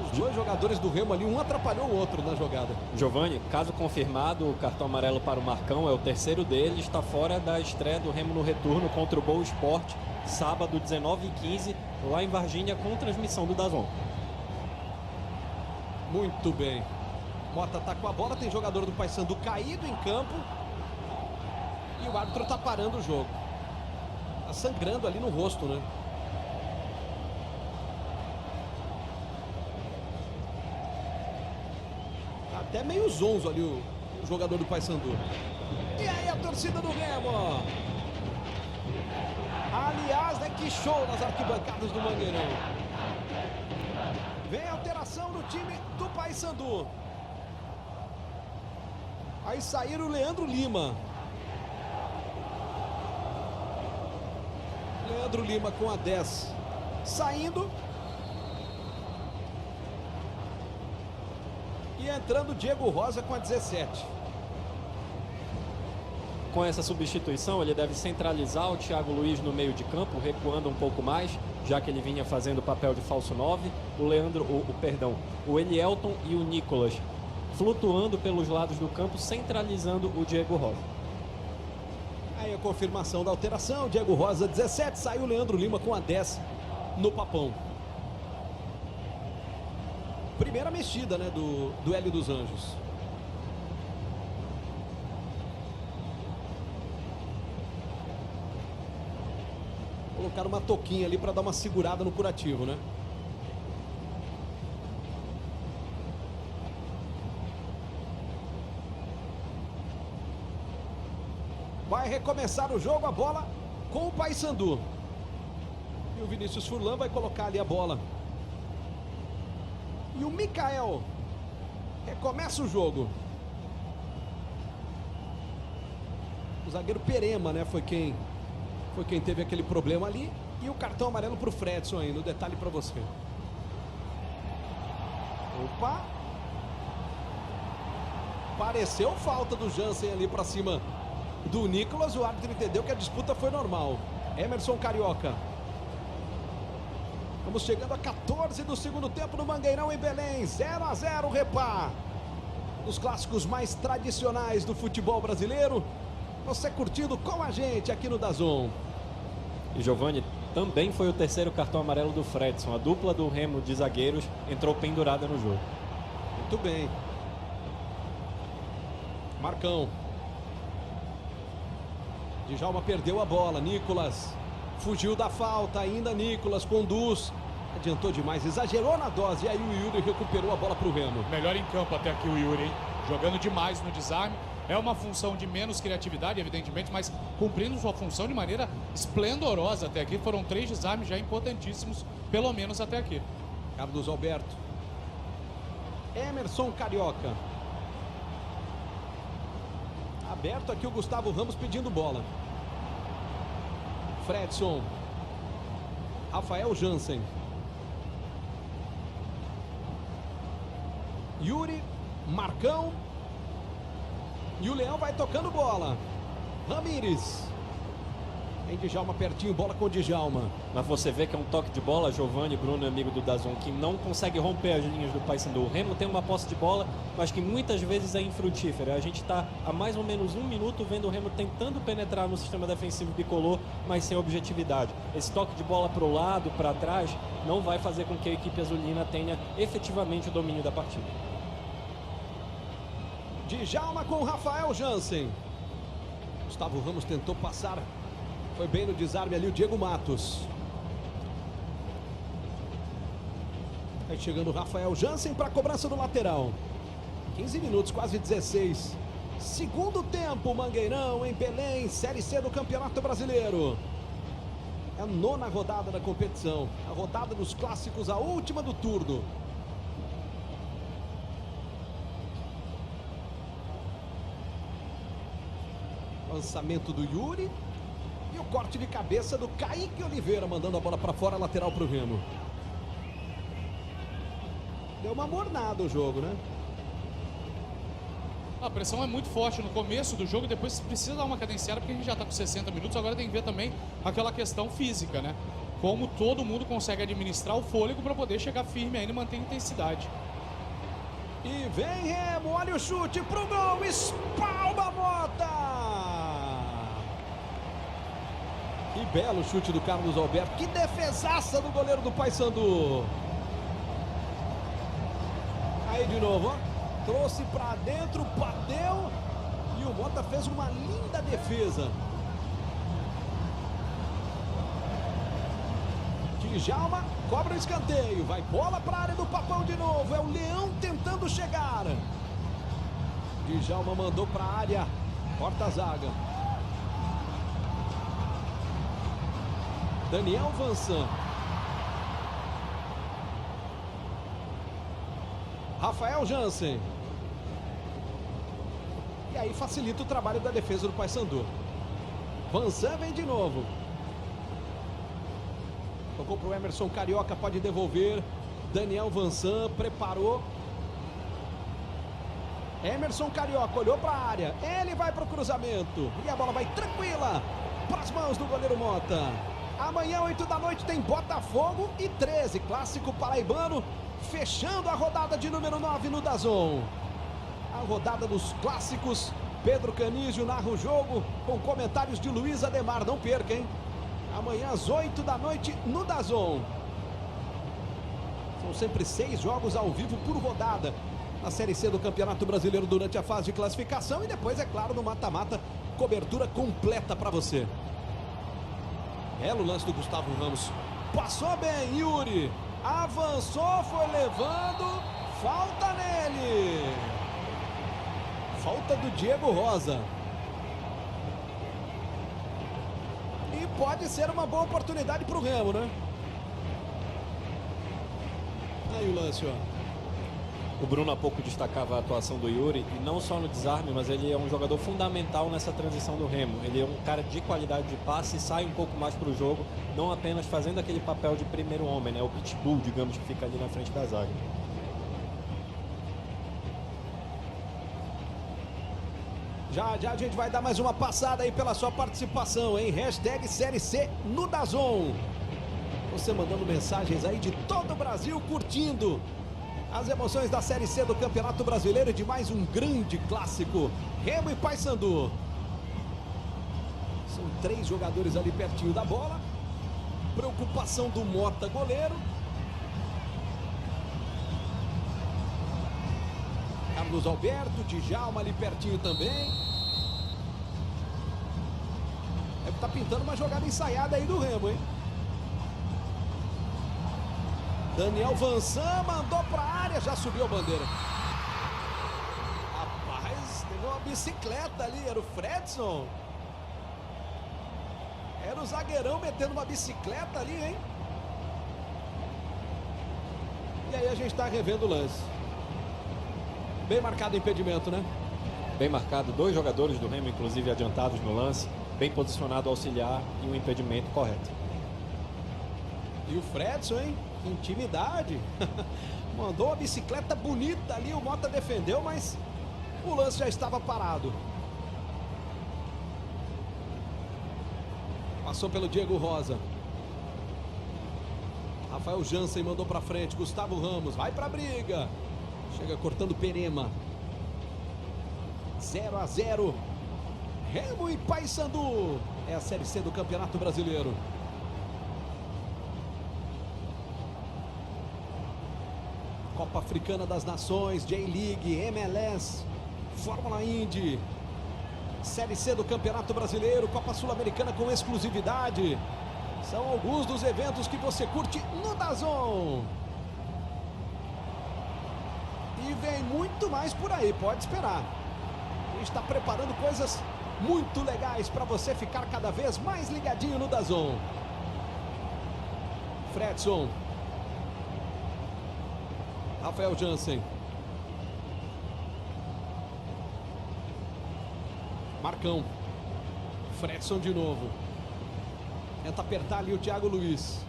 Os dois jogadores do Remo ali, um atrapalhou o outro na jogada. Giovani, caso confirmado, o cartão amarelo para o Marcão é o terceiro dele, está fora da estreia do Remo no retorno contra o Boa Esporte, sábado 19h15, lá em Varginha, com transmissão do DAZN. Muito bem. Mota tá com a bola, tem jogador do Paysandu caído em campo. E o árbitro tá parando o jogo. Tá sangrando ali no rosto, né? Tá até meio zonzo ali o jogador do Paysandu. E aí a torcida do Remo. Aliás, né, que show nas arquibancadas do Mangueirão. Vem a alteração no time do Paysandu. Aí saíram o Leandro Lima. Leandro Lima com a 10 saindo. E entrando Diego Rosa com a 17. Com essa substituição, ele deve centralizar o Thiago Luiz no meio de campo, recuando um pouco mais, já que ele vinha fazendo o papel de falso 9. O Elielton e o Nicolas flutuando pelos lados do campo, centralizando o Diego Rosa. Aí a confirmação da alteração, Diego Rosa 17, saiu o Leandro Lima com a 10 no Papão. Primeira mexida, né, do Hélio dos Anjos. Colocaram uma toquinha ali para dar uma segurada no curativo, né? Vai recomeçar o jogo, a bola com o Paysandu. E o Vinícius Furlan vai colocar ali a bola. E o Mikael recomeça o jogo. O zagueiro Perema, né, foi quem teve aquele problema ali. E o cartão amarelo para o Fredson aí, no detalhe para você. Opa! Pareceu falta do Jansen ali para cima do Nicolas. O árbitro entendeu que a disputa foi normal. Emerson Carioca. Vamos chegando a 14 do segundo tempo no Mangueirão em Belém. 0-0 Repá. Os clássicos mais tradicionais do futebol brasileiro. Você curtindo com a gente aqui no DAZN. E Giovani, também foi o terceiro cartão amarelo do Fredson. A dupla do Remo de zagueiros entrou pendurada no jogo. Muito bem. Marcão. Djalma perdeu a bola. Nicolas fugiu da falta. Ainda Nicolas conduz. Adiantou demais, exagerou na dose. E aí o Yuri recuperou a bola para o Remo. Melhor em campo até aqui o Yuri, hein? Jogando demais no desarme. É uma função de menos criatividade, evidentemente, mas cumprindo sua função de maneira esplendorosa até aqui. Foram 3 desarmes já importantíssimos, pelo menos até aqui. Carlos Alberto. Emerson Carioca. Aberto aqui o Gustavo Ramos pedindo bola. Fredson. Rafael Jansen. Yuri, Marcão. E o Leão vai tocando bola. Ramires. Tem Djalma pertinho, bola com o Djalma. Mas você vê que é um toque de bola, Giovani, Bruno, amigo do DAZN, que não consegue romper as linhas do Paysandu. O Remo tem uma posse de bola, mas que muitas vezes é infrutífera. A gente está há mais ou menos 1 minuto vendo o Remo tentando penetrar no sistema defensivo bicolor, mas sem objetividade. Esse toque de bola para o lado, para trás, não vai fazer com que a equipe azulina tenha efetivamente o domínio da partida. Djalma com Rafael Jansen. Gustavo Ramos tentou passar. Foi bem no desarme ali o Diego Matos. Aí chegando o Rafael Jansen para a cobrança do lateral. 15 minutos, quase 16. Segundo tempo, Mangueirão, em Belém, Série C do Campeonato Brasileiro. É a 9ª rodada da competição. A rodada dos clássicos, a última do turno. Lançamento do Yuri. E o corte de cabeça do Kaique Oliveira, mandando a bola para fora, lateral para o Remo. Deu uma mornada o jogo, né? A pressão é muito forte no começo do jogo, depois precisa dar uma cadenciada, porque a gente já está com 60 minutos, agora tem que ver também aquela questão física, né? Como todo mundo consegue administrar o fôlego para poder chegar firme ainda e manter a intensidade. E vem Remo, olha o chute pro gol, espalma a Mota! Que belo chute do Carlos Alberto, que defesaça do goleiro do Paysandu. Aí de novo, ó, trouxe pra dentro, bateu e o Mota fez uma linda defesa. Djalma cobra o escanteio, vai bola para a área do Papão de novo, é o Leão tentando chegar. Djalma mandou para a área, corta a zaga. Daniel Vansan. Rafael Jansen. E aí facilita o trabalho da defesa do Paysandu. Vansan vem de novo. Tocou para o Emerson Carioca, pode devolver. Daniel Vansan preparou. Emerson Carioca olhou para a área. Ele vai para o cruzamento. E a bola vai tranquila para as mãos do goleiro Mota. Amanhã, 8 da noite, tem Botafogo e 13. Clássico paraibano. Fechando a rodada de número 9 no DAZN. A rodada dos clássicos. Pedro Canizio narra o jogo com comentários de Luiz Ademar. Não perca, hein? Amanhã às 8 da noite no DAZN. São sempre 6 jogos ao vivo por rodada na Série C do Campeonato Brasileiro durante a fase de classificação. E depois, é claro, no mata-mata, cobertura completa para você. Belo lance do Gustavo Ramos. Passou bem, Yuri. Avançou, foi levando. Falta nele. Falta do Diego Rosa. E pode ser uma boa oportunidade para o Remo, né? Aí o lance, ó. O Bruno há pouco destacava a atuação do Yuri, e não só no desarme, mas ele é um jogador fundamental nessa transição do Remo. Ele é um cara de qualidade de passe e sai um pouco mais para o jogo, não apenas fazendo aquele papel de primeiro homem, né? O pitbull, digamos, que fica ali na frente da zaga. Já a gente vai dar mais uma passada aí pela sua participação, hein? Hashtag Série C no DAZN. Você mandando mensagens aí de todo o Brasil, curtindo as emoções da Série C do Campeonato Brasileiro e de mais um grande clássico. Remo e Paysandu. São 3 jogadores ali pertinho da bola. Preocupação do Mota, goleiro. Carlos Alberto, Djalma ali pertinho também. Deve estar pintando uma jogada ensaiada aí do Remo, hein? Daniel Vansan mandou para a área, já subiu a bandeira. Rapaz, teve uma bicicleta ali, era o Fredson. Era o zagueirão metendo uma bicicleta ali, hein? E aí a gente está revendo o lance. Bem marcado o impedimento, né? Bem marcado, 2 jogadores do Remo, inclusive adiantados no lance. Bem posicionado auxiliar e um impedimento correto. E o Fredson, hein? Que intimidade. Mandou a bicicleta bonita ali, o Mota defendeu, mas o lance já estava parado. Passou pelo Diego Rosa. Rafael Jansen mandou pra frente. Gustavo Ramos vai pra briga. Chega cortando Perema. 0 a 0. Remo e Paysandu. É a Série C do Campeonato Brasileiro. Copa Africana das Nações, J-League, MLS, Fórmula Indy. Série C do Campeonato Brasileiro, Copa Sul-Americana com exclusividade. São alguns dos eventos que você curte no DAZN. E vem muito mais por aí, pode esperar. A gente está preparando coisas muito legais para você ficar cada vez mais ligadinho no DAZN. Fredson. Rafael Jansen. Marcão. Fredson de novo. Tenta apertar ali o Thiago Luiz.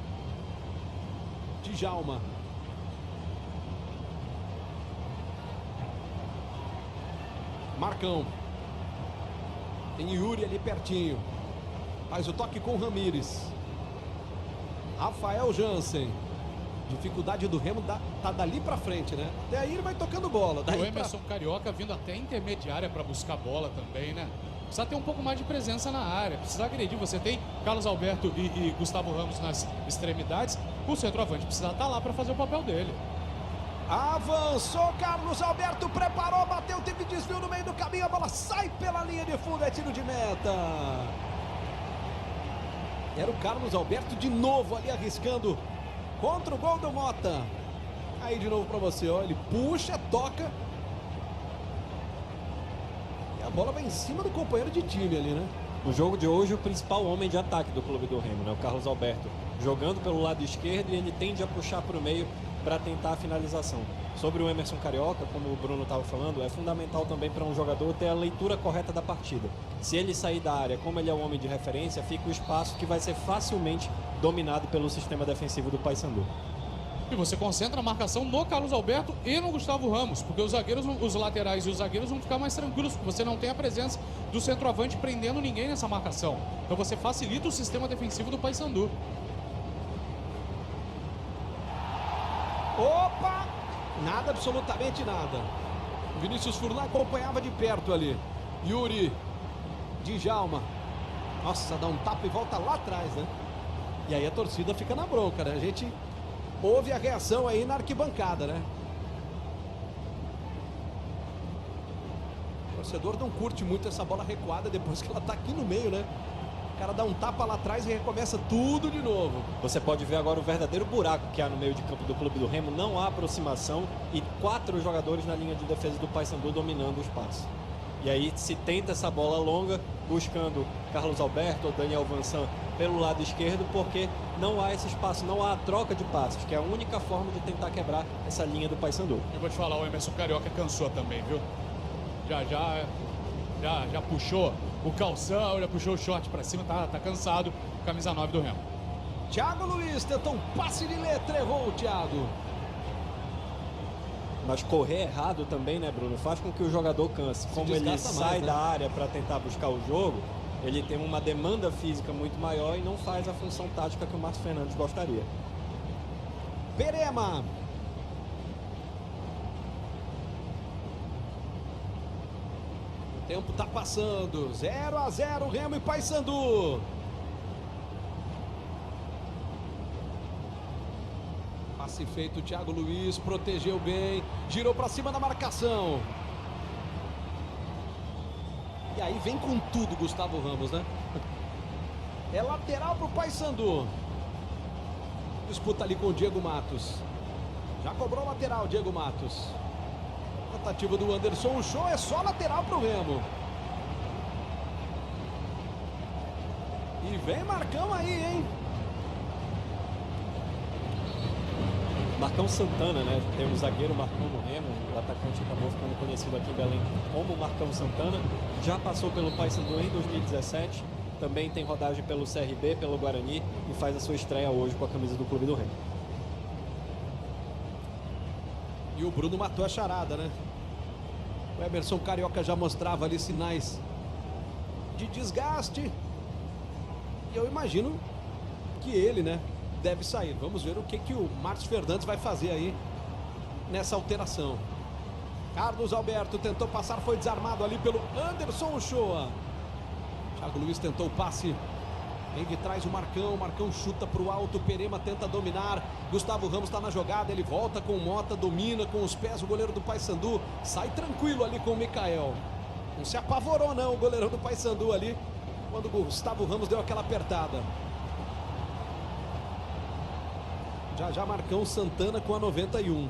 Djalma. Marcão. Tem Yuri ali pertinho. Faz o toque com o Ramires. Rafael Jansen. Dificuldade do Remo tá dali pra frente, né? Até aí ele vai tocando bola. O Emerson Carioca vindo até a intermediária para buscar bola também, né? Precisa ter um pouco mais de presença na área, precisa agredir. Você tem Carlos Alberto e Gustavo Ramos nas extremidades. O centroavante precisa estar lá para fazer o papel dele. Avançou Carlos Alberto, preparou, bateu, teve desvio no meio do caminho. A bola sai pela linha de fundo, é tiro de meta. Era o Carlos Alberto de novo ali arriscando contra o gol do Mota. Aí de novo para você, ó, ele puxa, toca. E a bola vai em cima do companheiro de time ali, né? No jogo de hoje, o principal homem de ataque do clube do Remo, né? O Carlos Alberto, jogando pelo lado esquerdo, e ele tende a puxar para o meio para tentar a finalização. Sobre o Emerson Carioca, como o Bruno estava falando, é fundamental também para um jogador ter a leitura correta da partida. Se ele sair da área, como ele é o homem de referência, fica o espaço que vai ser facilmente dominado pelo sistema defensivo do Paysandu. E você concentra a marcação no Carlos Alberto e no Gustavo Ramos, porque os zagueiros, os laterais e os zagueiros vão ficar mais tranquilos, porque você não tem a presença do centroavante prendendo ninguém nessa marcação. Então você facilita o sistema defensivo do Paysandu. Opa! Nada, absolutamente nada. O Vinícius Furlan acompanhava de perto ali. Yuri. Djalma. Nossa, dá um tapa e volta lá atrás, né? E aí a torcida fica na bronca, né? A gente ouve a reação aí na arquibancada, né? O torcedor não curte muito essa bola recuada depois que ela tá aqui no meio, né? O cara dá um tapa lá atrás e recomeça tudo de novo. Você pode ver agora o verdadeiro buraco que há no meio de campo do clube do Remo. Não há aproximação e 4 jogadores na linha de defesa do Paysandu dominando o espaço. E aí se tenta essa bola longa, buscando Carlos Alberto ou Daniel Vansan pelo lado esquerdo, porque não há esse espaço, não há a troca de passos, que é a única forma de tentar quebrar essa linha do Paysandu. Eu vou te falar, o Emerson Carioca cansou também, viu? Já puxou o calção, já puxou o short pra cima, tá cansado. Camisa 9 do Remo. Thiago Luiz tentou um passe de letra, errou o Thiago. Mas correr errado também, né, Bruno? Faz com que o jogador canse. Como ele sai da área para tentar buscar o jogo, ele tem uma demanda física muito maior e não faz a função tática que o Márcio Fernandes gostaria. Perema. O tempo tá passando. 0 a 0, Remo e Paysandu. Passe feito, o Thiago Luiz protegeu bem, girou para cima da marcação. E aí vem com tudo Gustavo Ramos, né? É lateral pro Paysandu. Disputa ali com o Diego Matos. Já cobrou lateral, Diego Matos. Tentativa do Anderson, o show é só lateral pro Remo. E vem Marcão aí, hein? Marcão Santana, né? Tem o zagueiro Marcão no Remo, o atacante acabou ficando conhecido aqui em Belém como Marcão Santana. Já passou pelo Paysandu em 2017, também tem rodagem pelo CRB, pelo Guarani e faz a sua estreia hoje com a camisa do clube do Remo. E o Bruno matou a charada, né? O Emerson Carioca já mostrava ali sinais de desgaste. E eu imagino que ele, né, deve sair. Vamos ver o que o Márcio Fernandes vai fazer aí nessa alteração. Carlos Alberto tentou passar, foi desarmado ali pelo Anderson Uchoa. Thiago Luiz tentou o passe. Vem de trás o Marcão. Marcão chuta para o alto. Perema tenta dominar. Gustavo Ramos está na jogada. Ele volta com o Mota, domina com os pés o goleiro do Paysandu. Sai tranquilo ali com o Mikael. Não se apavorou não o goleirão do Paysandu ali quando o Gustavo Ramos deu aquela apertada. Já Marcão, Santana com a 91.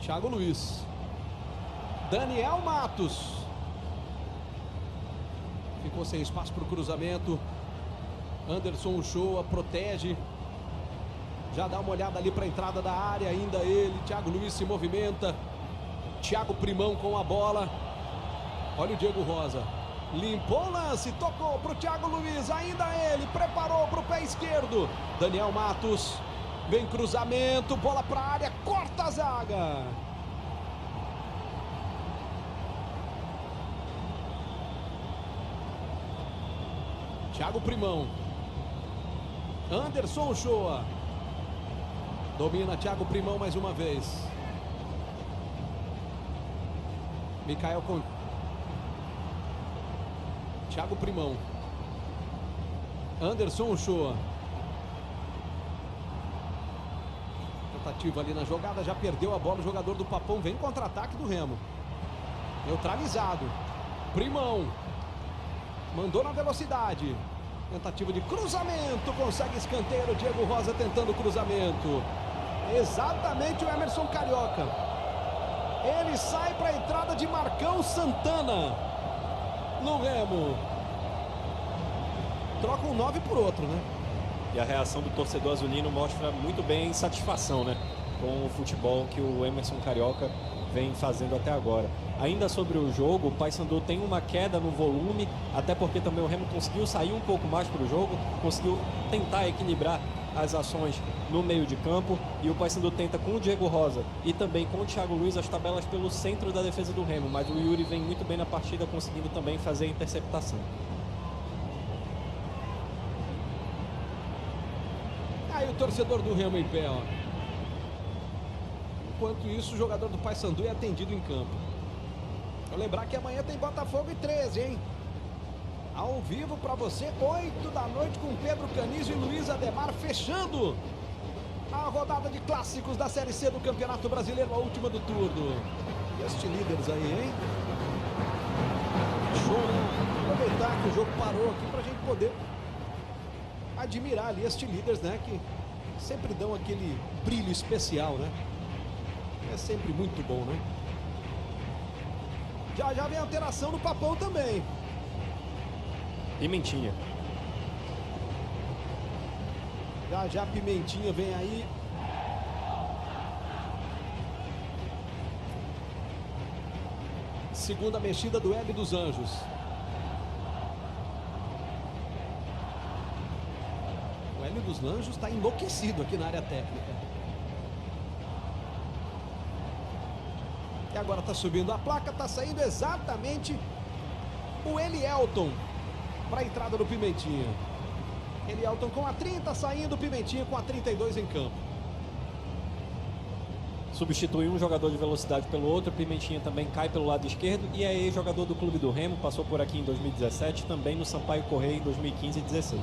Thiago Luiz. Daniel Matos. Ficou sem espaço para o cruzamento. Anderson Uchoa protege. Já dá uma olhada ali para a entrada da área. Ainda ele. Thiago Luiz se movimenta. Thiago Primão com a bola. Olha o Diego Rosa. Limpou o lance. Tocou para o Thiago Luiz. Ainda ele. Preparou para o pé esquerdo. Daniel Matos. Vem cruzamento. Bola para a área. Corta a zaga. Thiago Primão. Anderson Uchoa. Domina Thiago Primão mais uma vez. Mikael com Thiago Primão. Anderson Uchoa. Tentativa ali na jogada, já perdeu a bola o jogador do Papão. Vem contra-ataque do Remo. Neutralizado. Primão. Mandou na velocidade. Tentativa de cruzamento. Consegue escanteio. Diego Rosa tentando o cruzamento. Exatamente o Emerson Carioca. Ele sai para a entrada de Marcão Santana no Remo. Troca um 9 por outro, né? E a reação do torcedor azulino mostra muito bem a insatisfação, né, com o futebol que o Emerson Carioca vem fazendo até agora. Ainda sobre o jogo, o Paysandu tem uma queda no volume, até porque também o Remo conseguiu sair um pouco mais para o jogo, conseguiu tentar equilibrar as ações no meio de campo, e o Paysandu tenta com o Diego Rosa e também com o Thiago Luiz as tabelas pelo centro da defesa do Remo, mas o Yuri vem muito bem na partida, conseguindo também fazer a interceptação. Aí o torcedor do Remo em pé, ó. Enquanto isso, o jogador do Paysandu é atendido em campo. Vou lembrar que amanhã tem Botafogo e 13, hein? Ao vivo para você, 8 da noite, com Pedro Canizio e Luiz Ademar, fechando a rodada de clássicos da Série C do Campeonato Brasileiro, a última do turno. E este líderes aí, hein? Show, né? Aproveitar que o jogo parou aqui pra gente poder admirar ali este líderes, né? Que sempre dão aquele brilho especial, né? É sempre muito bom, né? Já vem a alteração no Papão também. Pimentinha. Já Pimentinha vem aí. Segunda mexida do Hélio dos Anjos. O Hélio dos Anjos está enlouquecido aqui na área técnica. E agora está subindo a placa, está saindo exatamente o Elielton para a entrada do Pimentinha. Elielton com a 30, saindo o Pimentinha com a 32 em campo. Substituiu um jogador de velocidade pelo outro, Pimentinha também cai pelo lado esquerdo e é ex-jogador do Clube do Remo, passou por aqui em 2017, também no Sampaio Correia em 2015 e 2016.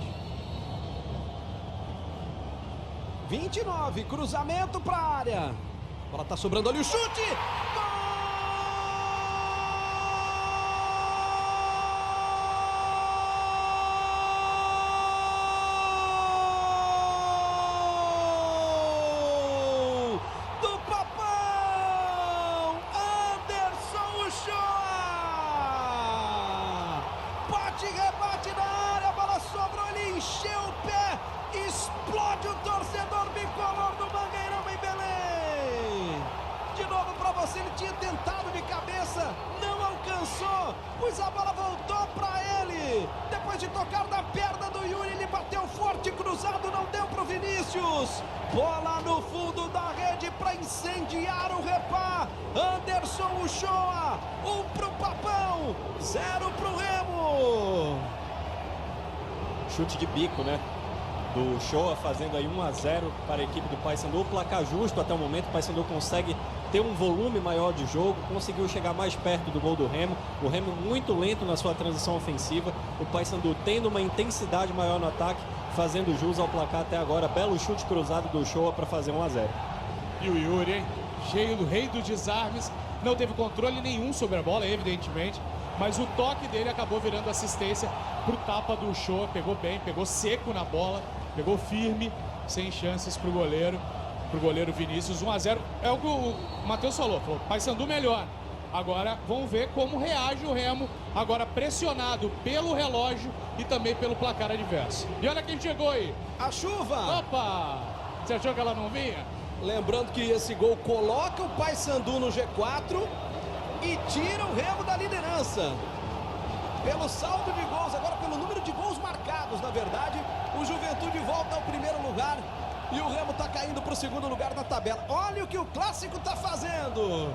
29, cruzamento para a área. A bola está sobrando ali, o chute! Gol! Rebate na área, a bola sobrou, ele encheu o pé, explode o torcedor bicolor do Mangueirão em Belém. De novo para você, ele tinha tentado de cabeça, não alcançou, pois a bola voltou para ele. Depois de tocar na perna do Yuri, ele bateu forte, cruzado, não deu para o Vinícius. Bola no fundo da rede para incendiar o Repá. Anderson Uchoa, 1 pro Papão, 0 pro Remo. Chute de bico, né? Do Shoa fazendo aí 1-0 para a equipe do Paysandu. Placar justo até o momento. O Paysandu consegue ter um volume maior de jogo, conseguiu chegar mais perto do gol do Remo. O Remo muito lento na sua transição ofensiva. O Paysandu tendo uma intensidade maior no ataque, fazendo jus ao placar até agora. Belo chute cruzado do Shoa para fazer 1-0. E o Yuri, hein? Cheio do rei dos desarmes. Não teve controle nenhum sobre a bola, evidentemente. Mas o toque dele acabou virando assistência pro tapa do Shoa. Pegou bem, pegou seco na bola. Pegou firme, sem chances pro goleiro Vinícius. 1-0. É o que o Matheus falou. Paysandu melhor. Agora vamos ver como reage o Remo. Agora pressionado pelo relógio e também pelo placar adverso. E olha quem chegou aí. A chuva. Opa! Você achou que ela não vinha? Lembrando que esse gol coloca o Paysandu no G4 e tira o Remo da liderança. Pelo saldo de gols, agora pelo número de gols marcados, na verdade, o Juventude volta ao primeiro lugar e o Remo está caindo para o segundo lugar na tabela. Olha o que o Clássico está fazendo.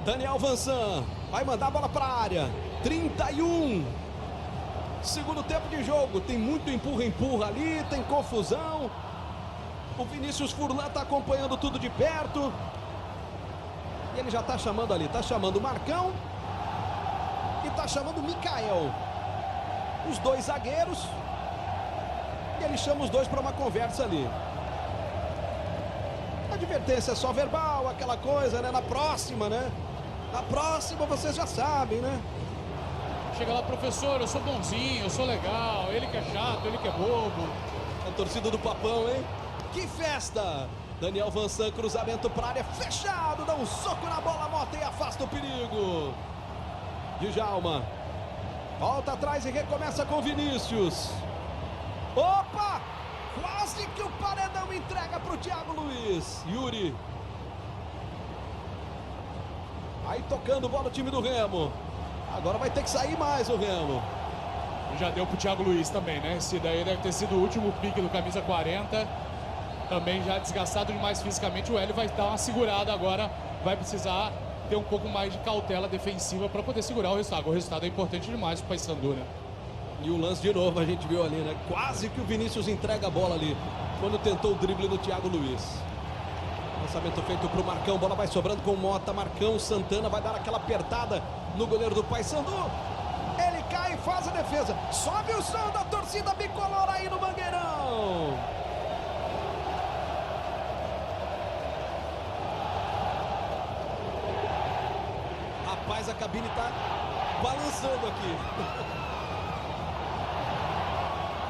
Daniel Vansan vai mandar a bola para a área. 31. Segundo tempo de jogo, tem muito empurra-empurra ali, tem confusão. O Vinícius Furlan está acompanhando tudo de perto. E ele já está chamando ali, está chamando o Marcão e está chamando o Mikael. Os dois zagueiros. E ele chama os dois para uma conversa ali. Advertência só verbal, aquela coisa, né? Na próxima, né? Na próxima vocês já sabem, né? Chega lá, professor, eu sou bonzinho, eu sou legal. Ele que é chato, ele que é bobo. A torcida do Papão, hein? Que festa! Daniel Vansan, cruzamento para área, fechado, dá um soco na bola, Mota e afasta o perigo. Djalma, volta atrás e recomeça com Vinícius. Opa! Quase que o paredão entrega para o Thiago Luiz. Yuri. Aí tocando bola o time do Remo. Agora vai ter que sair mais o Remo. Já deu pro Thiago Luiz também, né? Esse daí deve ter sido o último pique do camisa 40. Também já desgastado demais fisicamente, o Hélio vai dar uma segurada agora, vai precisar ter um pouco mais de cautela defensiva para poder segurar o resultado. O resultado é importante demais para o Paysandu, né? E o lance de novo a gente viu ali, né? Quase que o Vinícius entrega a bola ali, quando tentou o drible do Thiago Luiz. Lançamento feito para o Marcão, bola vai sobrando com o Mota, Marcão, Santana vai dar aquela apertada no goleiro do Paysandu. Ele cai e faz a defesa. Sobe o som da torcida bicolor aí no Mangueirão. Rapaz, a cabine tá balançando aqui.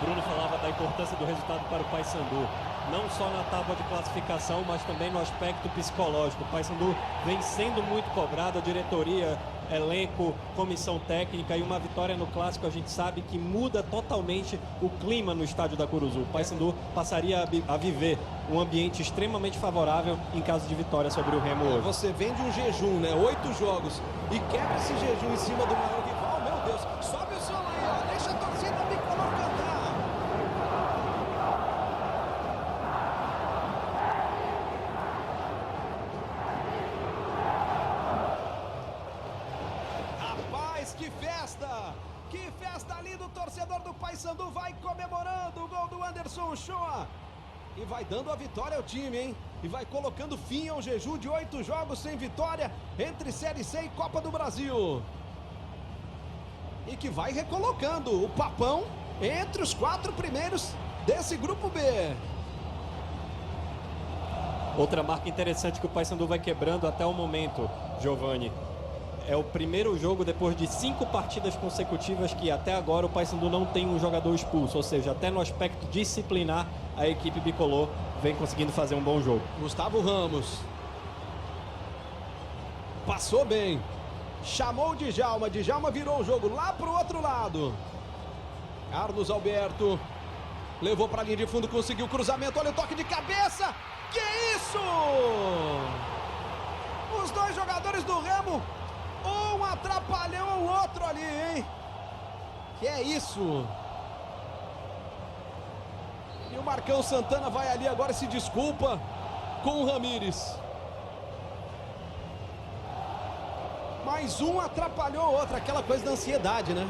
Bruno falava da importância do resultado para o Paysandu, não só na tábua de classificação, mas também no aspecto psicológico. O Paysandu vem sendo muito cobrado, a diretoria, elenco, comissão técnica, e uma vitória no Clássico a gente sabe que muda totalmente o clima no estádio da Curuzu. O Paysandu passaria a viver um ambiente extremamente favorável em caso de vitória sobre o Remo hoje. Você vem de um jejum, né? 8 jogos e quebra esse jejum em cima do maior rival. Meu Deus, sobe o som aí, ó. Deixa a torcida bicolor cantar. Rapaz, que festa! Que festa ali do torcedor do Paysandu. Vai comemorando o gol do Anderson Uchoa. E vai dando a vitória ao time, hein? E vai colocando fim ao jejum de 8 jogos sem vitória entre Série C e Copa do Brasil. E que vai recolocando o Papão entre os 4 primeiros desse Grupo B. Outra marca interessante que o Paysandu vai quebrando até o momento, Giovani, é o primeiro jogo depois de 5 partidas consecutivas que até agora o Paysandu não tem um jogador expulso, ou seja, até no aspecto disciplinar a equipe bicolor vem conseguindo fazer um bom jogo. Gustavo Ramos passou bem, chamou o Djalma, Djalma virou o jogo lá pro outro lado. Carlos Alberto levou para a linha de fundo, conseguiu o cruzamento, olha o toque de cabeça, que isso? Os dois jogadores do Remo, um atrapalhou o outro ali, hein? Que é isso? Marcão Santana vai ali agora e se desculpa com o Ramírez. Mais um atrapalhou o outro, aquela coisa da ansiedade, né?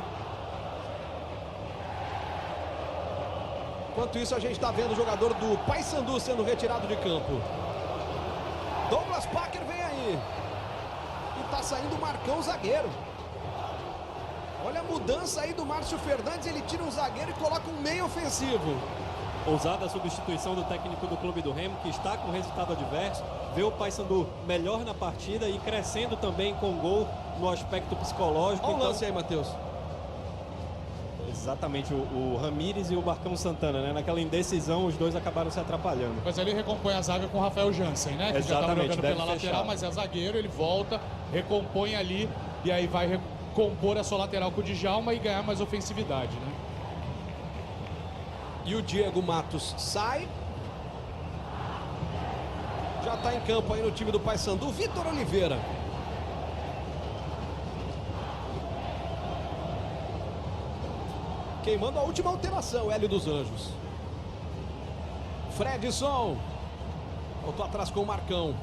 Enquanto isso, a gente está vendo o jogador do Paysandu sendo retirado de campo. Douglas Packer vem aí. E tá saindo o Marcão, zagueiro. Olha a mudança aí do Márcio Fernandes. Ele tira um zagueiro e coloca um meio ofensivo. Ousada a substituição do técnico do Clube do Remo, que está com resultado adverso. Vê o Paysandu melhor na partida e crescendo também com gol no aspecto psicológico. Olha o lance aí, Matheus. Exatamente, o Ramírez e o Marcão Santana, né? Naquela indecisão, os dois acabaram se atrapalhando. Mas ali recompõe a zaga com o Rafael Jansen, né? Que já estava jogando pela lateral, mas é zagueiro, ele volta, recompõe ali e aí vai recompor a sua lateral com o Djalma e ganhar mais ofensividade, né? E o Diego Matos sai. Já está em campo aí no time do Paysandu, Vitor Oliveira. Queimando a última alteração, Hélio dos Anjos. Fredson. Voltou atrás com o Marcão.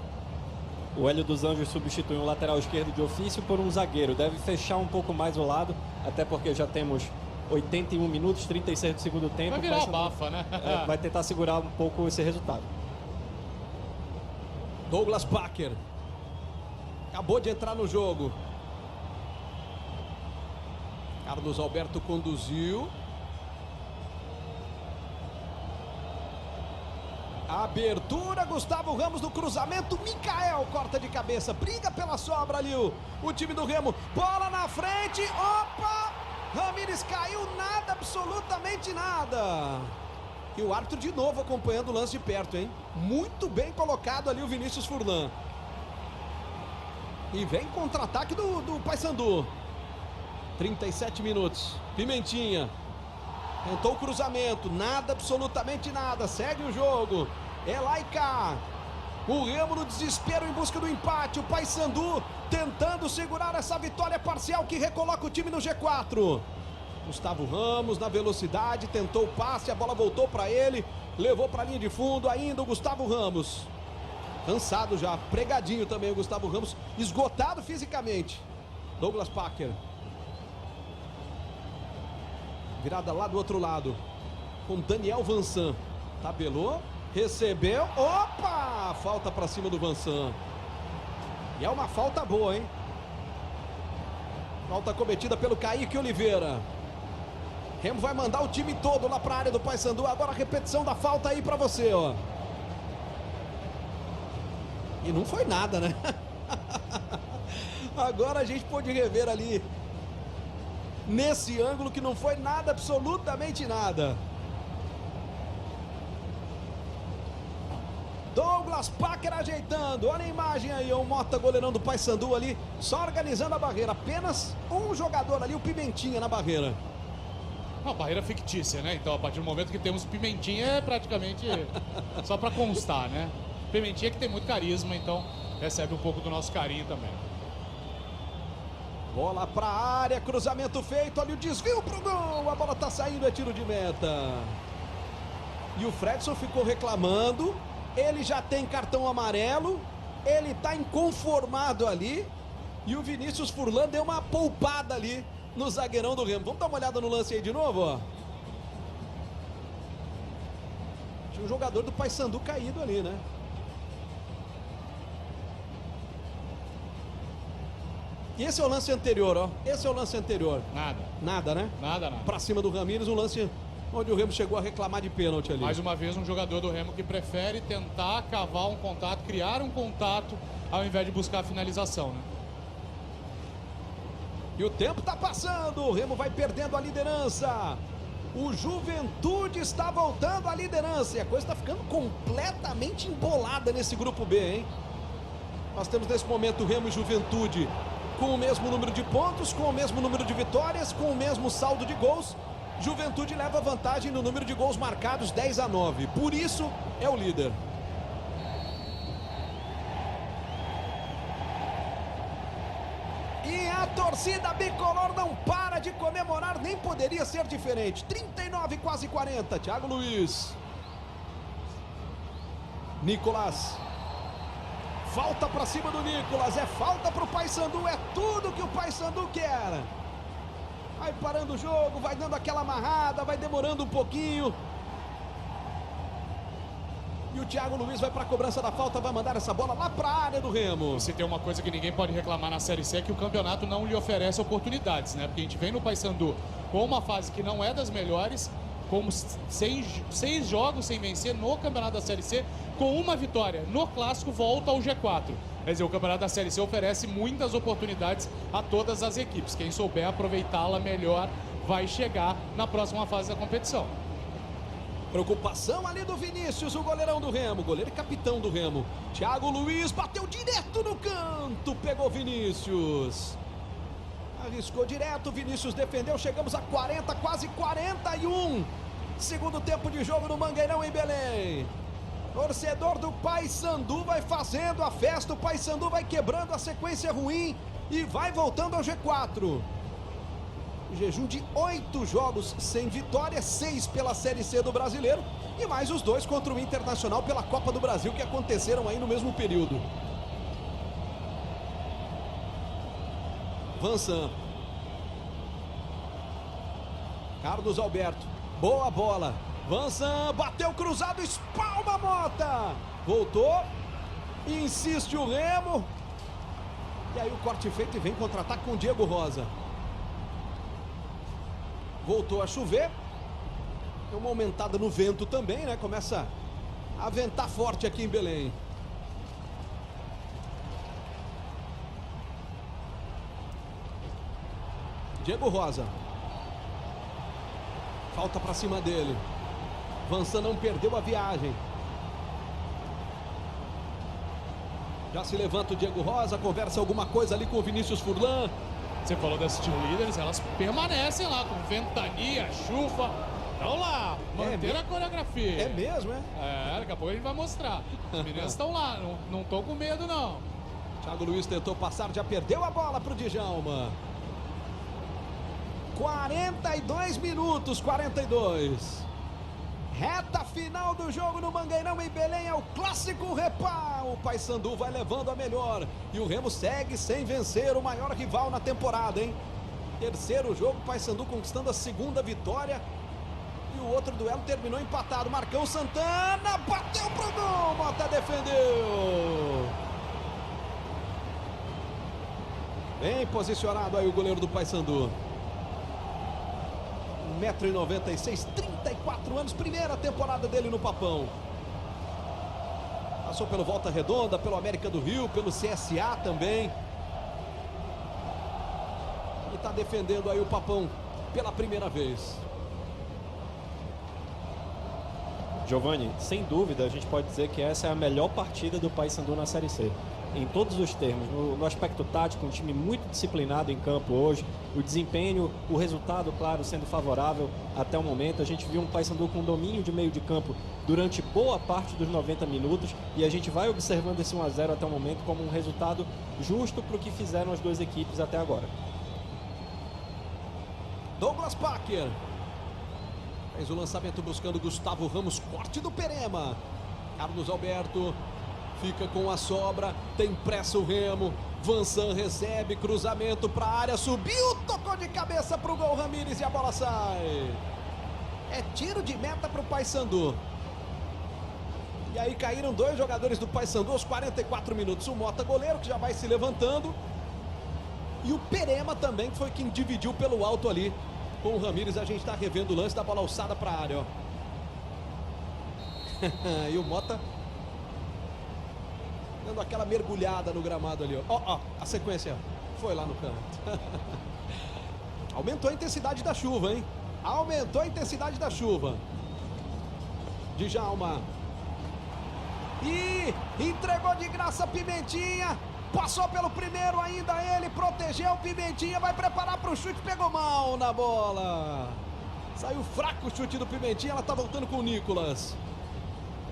O Hélio dos Anjos substitui um lateral esquerdo de ofício por um zagueiro. Deve fechar um pouco mais o lado, até porque já temos 81 minutos, 36 do segundo tempo. Vai virar abafa, né? Vai tentar segurar um pouco esse resultado. Douglas Packer. Acabou de entrar no jogo. Carlos Alberto conduziu. Abertura, Gustavo Ramos no cruzamento. Micael corta de cabeça. Briga pela sobra ali o time do Remo. Bola na frente. Opa! Ramírez caiu, nada, absolutamente nada. E o árbitro de novo acompanhando o lance de perto, hein? Muito bem colocado ali o Vinícius Furlan. E vem contra-ataque do Paysandu. 37 minutos. Pimentinha. Tentou o cruzamento. Nada, absolutamente nada. Segue o jogo. É lá e cá. O Remo no desespero em busca do empate. O Paysandu tentando segurar essa vitória parcial que recoloca o time no G4. Gustavo Ramos na velocidade. Tentou o passe. A bola voltou para ele. Levou para a linha de fundo. Ainda o Gustavo Ramos. Cansado já. Pregadinho também o Gustavo Ramos. Esgotado fisicamente. Douglas Packer. Virada lá do outro lado. Com Daniel Vansan. Tabelou. Recebeu. Opa! Falta para cima do Vansan. E é uma falta boa, hein? Falta cometida pelo Kaique Oliveira. Remo vai mandar o time todo lá para a área do Paysandu. Agora a repetição da falta aí para você, ó. E não foi nada, né? Agora a gente pôde rever ali nesse ângulo que não foi nada, absolutamente nada. Douglas Packer ajeitando. Olha a imagem aí, o Mota, goleirão do Paysandu ali, só organizando a barreira. Apenas um jogador ali, o Pimentinha na barreira. Uma barreira fictícia, né? Então, a partir do momento que temos Pimentinha, é praticamente só para constar, né? Pimentinha que tem muito carisma, então recebe um pouco do nosso carinho também. Bola para a área, cruzamento feito, olha o desvio pro gol, a bola tá saindo, é tiro de meta. E o Fredson ficou reclamando, ele já tem cartão amarelo, ele tá inconformado ali, e o Vinícius Furlan deu uma poupada ali no zagueirão do Remo. Vamos dar uma olhada no lance aí de novo, ó. Tinha um jogador do Paysandu caído ali, né? E esse é o lance anterior, ó. Esse é o lance anterior. Nada. Nada, né? Nada. Pra cima do Ramírez, um lance onde o Remo chegou a reclamar de pênalti ali. Mais uma vez, um jogador do Remo que prefere tentar cavar um contato, criar um contato, ao invés de buscar a finalização, né? E o tempo tá passando, o Remo vai perdendo a liderança. O Juventude está voltando à liderança. E a coisa está ficando completamente embolada nesse grupo B, hein? Nós temos nesse momento o Remo e Juventude com o mesmo número de pontos, com o mesmo número de vitórias, com o mesmo saldo de gols. Juventude leva vantagem no número de gols marcados, 10-9. Por isso, é o líder. E a torcida bicolor não para de comemorar, nem poderia ser diferente. 39, quase 40. Thiago Luiz. Nicolas. Falta para cima do Nicolas. É falta para o Paysandu. É tudo que o Paysandu quer. Vai parando o jogo, vai dando aquela amarrada, vai demorando um pouquinho. E o Thiago Luiz vai para a cobrança da falta, vai mandar essa bola lá para a área do Remo. Se tem uma coisa que ninguém pode reclamar na Série C é que o campeonato não lhe oferece oportunidades, né? Porque a gente vem no Paysandu com uma fase que não é das melhores, com seis jogos sem vencer no campeonato da Série C, com uma vitória no clássico, volta ao G4. Quer dizer, o campeonato da Série C oferece muitas oportunidades a todas as equipes. Quem souber aproveitá-la melhor vai chegar na próxima fase da competição. Preocupação ali do Vinícius, o goleirão do Remo, goleiro e capitão do Remo. Thiago Luiz bateu direto no canto, pegou Vinícius. Arriscou direto, Vinícius defendeu, chegamos a 40, quase 41. Segundo tempo de jogo no Mangueirão, em Belém. Torcedor do Paysandu vai fazendo a festa, o Paysandu vai quebrando a sequência ruim e vai voltando ao G4. Jejum de 8 jogos sem vitória, 6 pela Série C do Brasileiro e mais os 2 contra o Internacional pela Copa do Brasil que aconteceram aí no mesmo período. Vansan. Carlos Alberto, boa bola. Vansan bateu cruzado, espalma a Mota. Voltou, insiste o Remo. E aí o corte feito e vem contra-ataque com o Diego Rosa. Voltou a chover. Tem uma aumentada no vento também, né? Começa a ventar forte aqui em Belém. Diego Rosa. Falta pra cima dele. Vansan não perdeu a viagem. Já se levanta o Diego Rosa, conversa alguma coisa ali com o Vinícius Furlan. Você falou das cheerleaders, elas permanecem lá com ventania, chuva. Estão lá, manter a coreografia. É mesmo, é? É, daqui a pouco a gente vai mostrar. As meninas estão lá, não estão com medo, não. Thiago Luiz tentou passar, já perdeu a bola pro Djalma. 42 minutos, 42. Reta final do jogo no Mangueirão, em Belém, é o clássico Repá. O Paysandu vai levando a melhor. E o Remo segue sem vencer, o maior rival na temporada, hein? Terceiro jogo, o Paysandu conquistando a segunda vitória. E o outro duelo terminou empatado. Marcão Santana bateu pro gol, Mota defendeu. Bem posicionado aí o goleiro do Paysandu. 1,96 m, 34 anos, primeira temporada dele no Papão. Passou pelo Volta Redonda, pelo América do Rio, pelo CSA também. E está defendendo aí o Papão pela primeira vez. Giovani, sem dúvida a gente pode dizer que essa é a melhor partida do Paysandu na Série C. Em todos os termos, no aspecto tático, um time muito disciplinado em campo hoje, o desempenho, o resultado, claro, sendo favorável até o momento. A gente viu um Paysandu com domínio de meio de campo durante boa parte dos 90 minutos e a gente vai observando esse 1 a 0 até o momento como um resultado justo para o que fizeram as duas equipes até agora. Douglas Packer fez o lançamento buscando Gustavo Ramos, corte do Perema. Carlos Alberto fica com a sobra, tem pressa o Remo. Vansan recebe, cruzamento para a área, subiu, tocou de cabeça para o gol Ramírez e a bola sai. É tiro de meta para o Paysandu. E aí caíram 2 jogadores do Paysandu aos 44 minutos. O Mota, goleiro, que já vai se levantando. E o Perema também, que foi quem dividiu pelo alto ali com o Ramírez. A gente está revendo o lance da bola alçada para a área, ó. E o Mota dando aquela mergulhada no gramado ali, ó. Ó, a sequência foi lá no canto. Aumentou a intensidade da chuva, hein? Aumentou a intensidade da chuva. Djalma. E entregou de graça Pimentinha. Passou pelo primeiro ainda ele, protegeu o Pimentinha, vai preparar para o chute, pegou mal na bola. Saiu fraco o chute do Pimentinha, ela tá voltando com o Nicolas.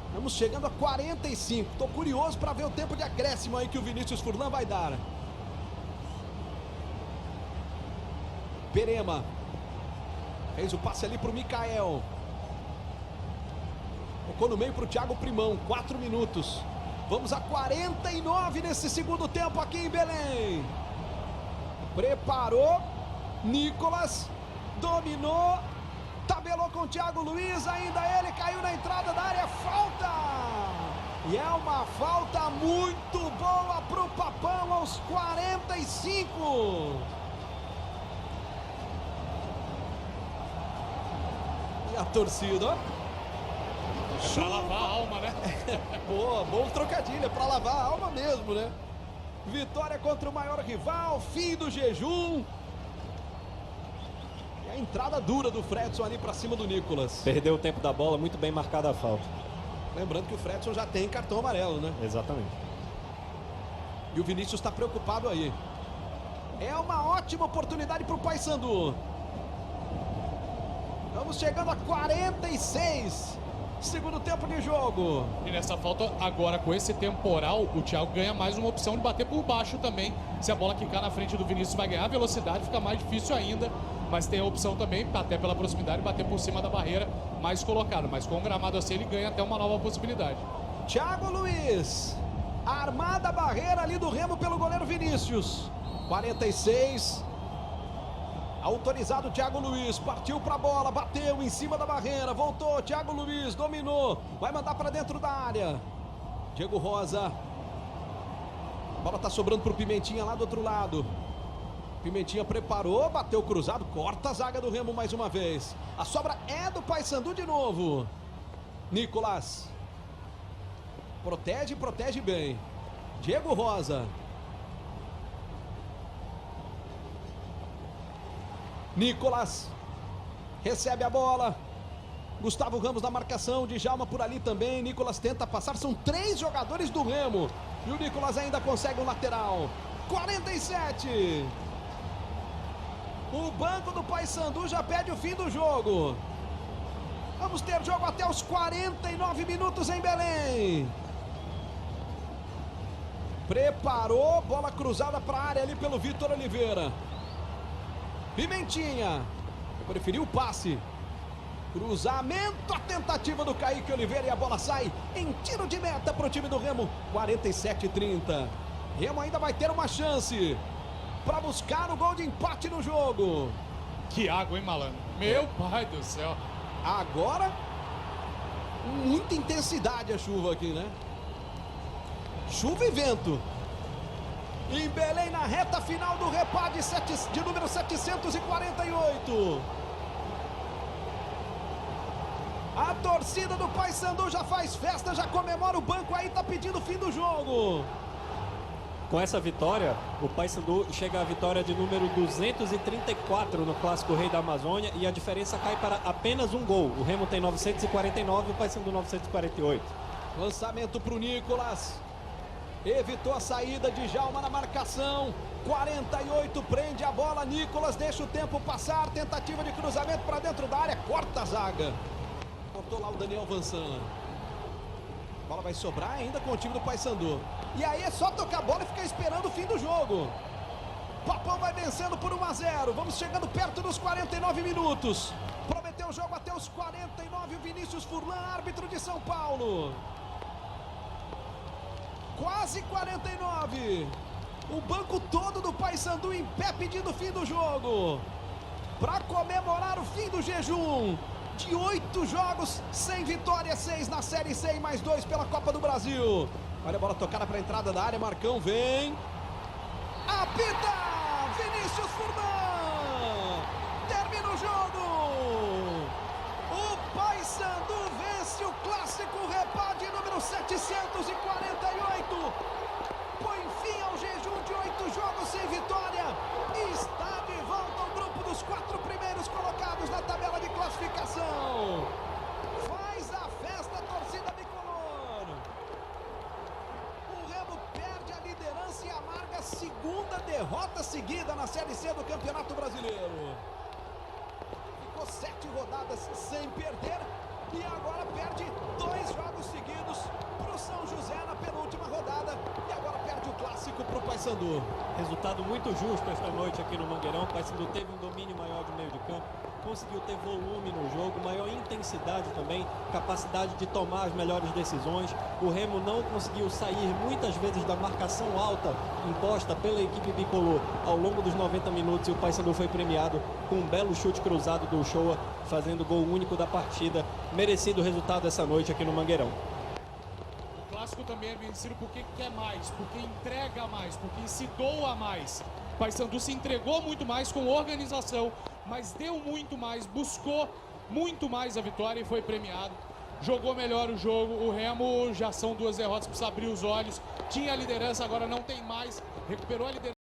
Estamos chegando a 45. Estou curioso para ver o tempo de acréscimo aí que o Vinícius Furlan vai dar. Perema fez o passe ali para o Mikael. Tocou no meio para o Thiago Primão, 4 minutos. Vamos a 49 nesse segundo tempo aqui em Belém. Preparou, Nicolas, dominou, tabelou com o Thiago Luiz, ainda ele caiu na entrada da área, falta! E é uma falta muito boa para o Papão aos 45. E a torcida, ó. É pra lavar a alma, né? Boa, bom trocadilho, é pra lavar a alma mesmo, né? Vitória contra o maior rival, fim do jejum. E a entrada dura do Fredson ali pra cima do Nicolas. Perdeu o tempo da bola, muito bem marcada a falta. Lembrando que o Fredson já tem cartão amarelo, né? Exatamente. E o Vinícius tá preocupado aí. É uma ótima oportunidade pro Paysandu. Vamos chegando a 46. Segundo tempo de jogo. E nessa falta, agora com esse temporal, o Thiago ganha mais uma opção de bater por baixo também. Se a bola quicar na frente do Vinícius, vai ganhar velocidade, fica mais difícil ainda. Mas tem a opção também, até pela proximidade, bater por cima da barreira, mais colocado. Mas com o gramado assim, ele ganha até uma nova possibilidade. Thiago Luiz, armada a barreira ali do Remo pelo goleiro Vinícius. 46. Autorizado o Thiago Luiz, partiu para a bola, bateu em cima da barreira, voltou, Thiago Luiz, dominou, vai mandar para dentro da área. Diego Rosa. A bola tá sobrando para o Pimentinha lá do outro lado. Pimentinha preparou, bateu cruzado, corta a zaga do Remo mais uma vez. A sobra é do Paysandu de novo. Nicolas. Protege bem. Diego Rosa. Nicolas recebe a bola. Gustavo Ramos na marcação, Djalma por ali também. Nicolas tenta passar, são 3 jogadores do Remo. E o Nicolas ainda consegue um lateral. 47. O banco do Paysandu já pede o fim do jogo. Vamos ter jogo até os 49 minutos em Belém. Preparou, bola cruzada para a área ali pelo Vitor Oliveira. Pimentinha, preferiu o passe. Cruzamento, a tentativa do Kaique Oliveira e a bola sai em tiro de meta para o time do Remo. 47-30. Remo ainda vai ter uma chance para buscar o gol de empate no jogo. Que água, hein, malandro? Meu pai do céu. Agora, muita intensidade a chuva aqui, né? Chuva e vento. Em Belém, na reta final do Repad de número 748. A torcida do Paysandu já faz festa, já comemora, o banco aí, tá pedindo o fim do jogo. Com essa vitória, o Paysandu chega à vitória de número 234 no Clássico Rei da Amazônia e a diferença cai para apenas um gol. O Remo tem 949 e o Paysandu 948. Lançamento para o Nicolas. Evitou a saída de Djalma na marcação. 48, prende a bola. Nicolas deixa o tempo passar. Tentativa de cruzamento para dentro da área. Corta a zaga. Botou lá o Daniel Vansan. A bola vai sobrar ainda com o time do Paysandu. E aí é só tocar a bola e ficar esperando o fim do jogo. Papão vai vencendo por 1-0. Vamos chegando perto dos 49 minutos. Prometeu o jogo até os 49. O Vinícius Furlan, árbitro de São Paulo. Quase 49. O banco todo do Paysandu em pé pedindo o fim do jogo. Para comemorar o fim do jejum de 8 jogos sem vitória, 6 na Série C e mais 2 pela Copa do Brasil. Olha a bola tocada para a entrada da área. Marcão vem. Apita! Vinícius Furlan. Termina o jogo. O Paysandu vence o Clássico Repad número 748. Põe fim ao jejum de 8 jogos sem vitória. Está de volta ao grupo dos 4 primeiros colocados na tabela de classificação. Faz a festa a torcida bicolor. O Remo perde a liderança e amarga a segunda derrota seguida na Série C do Campeonato Brasileiro. Ficou 7 rodadas sem perder e agora perde 2 jogos seguidos para o São José na penúltima rodada e agora perde o clássico para o Paysandu. Paysandu. Resultado muito justo esta noite aqui no Mangueirão. O Paysandu teve um domínio maior de meio de campo, conseguiu ter volume no jogo, maior intensidade também, capacidade de tomar as melhores decisões. O Remo não conseguiu sair muitas vezes da marcação alta imposta pela equipe bicolor ao longo dos 90 minutos e o Paysandu foi premiado com um belo chute cruzado do Shoa, fazendo o gol único da partida. Merecido resultado essa noite aqui no Mangueirão. O clássico também é vencido porque quer mais, porque entrega mais, porque se doa mais. O Paysandu se entregou muito mais com organização, mas deu muito mais, buscou muito mais a vitória e foi premiado. Jogou melhor o jogo. O Remo já são 2 derrotas, precisa abrir os olhos. Tinha a liderança, agora não tem mais. Recuperou a liderança.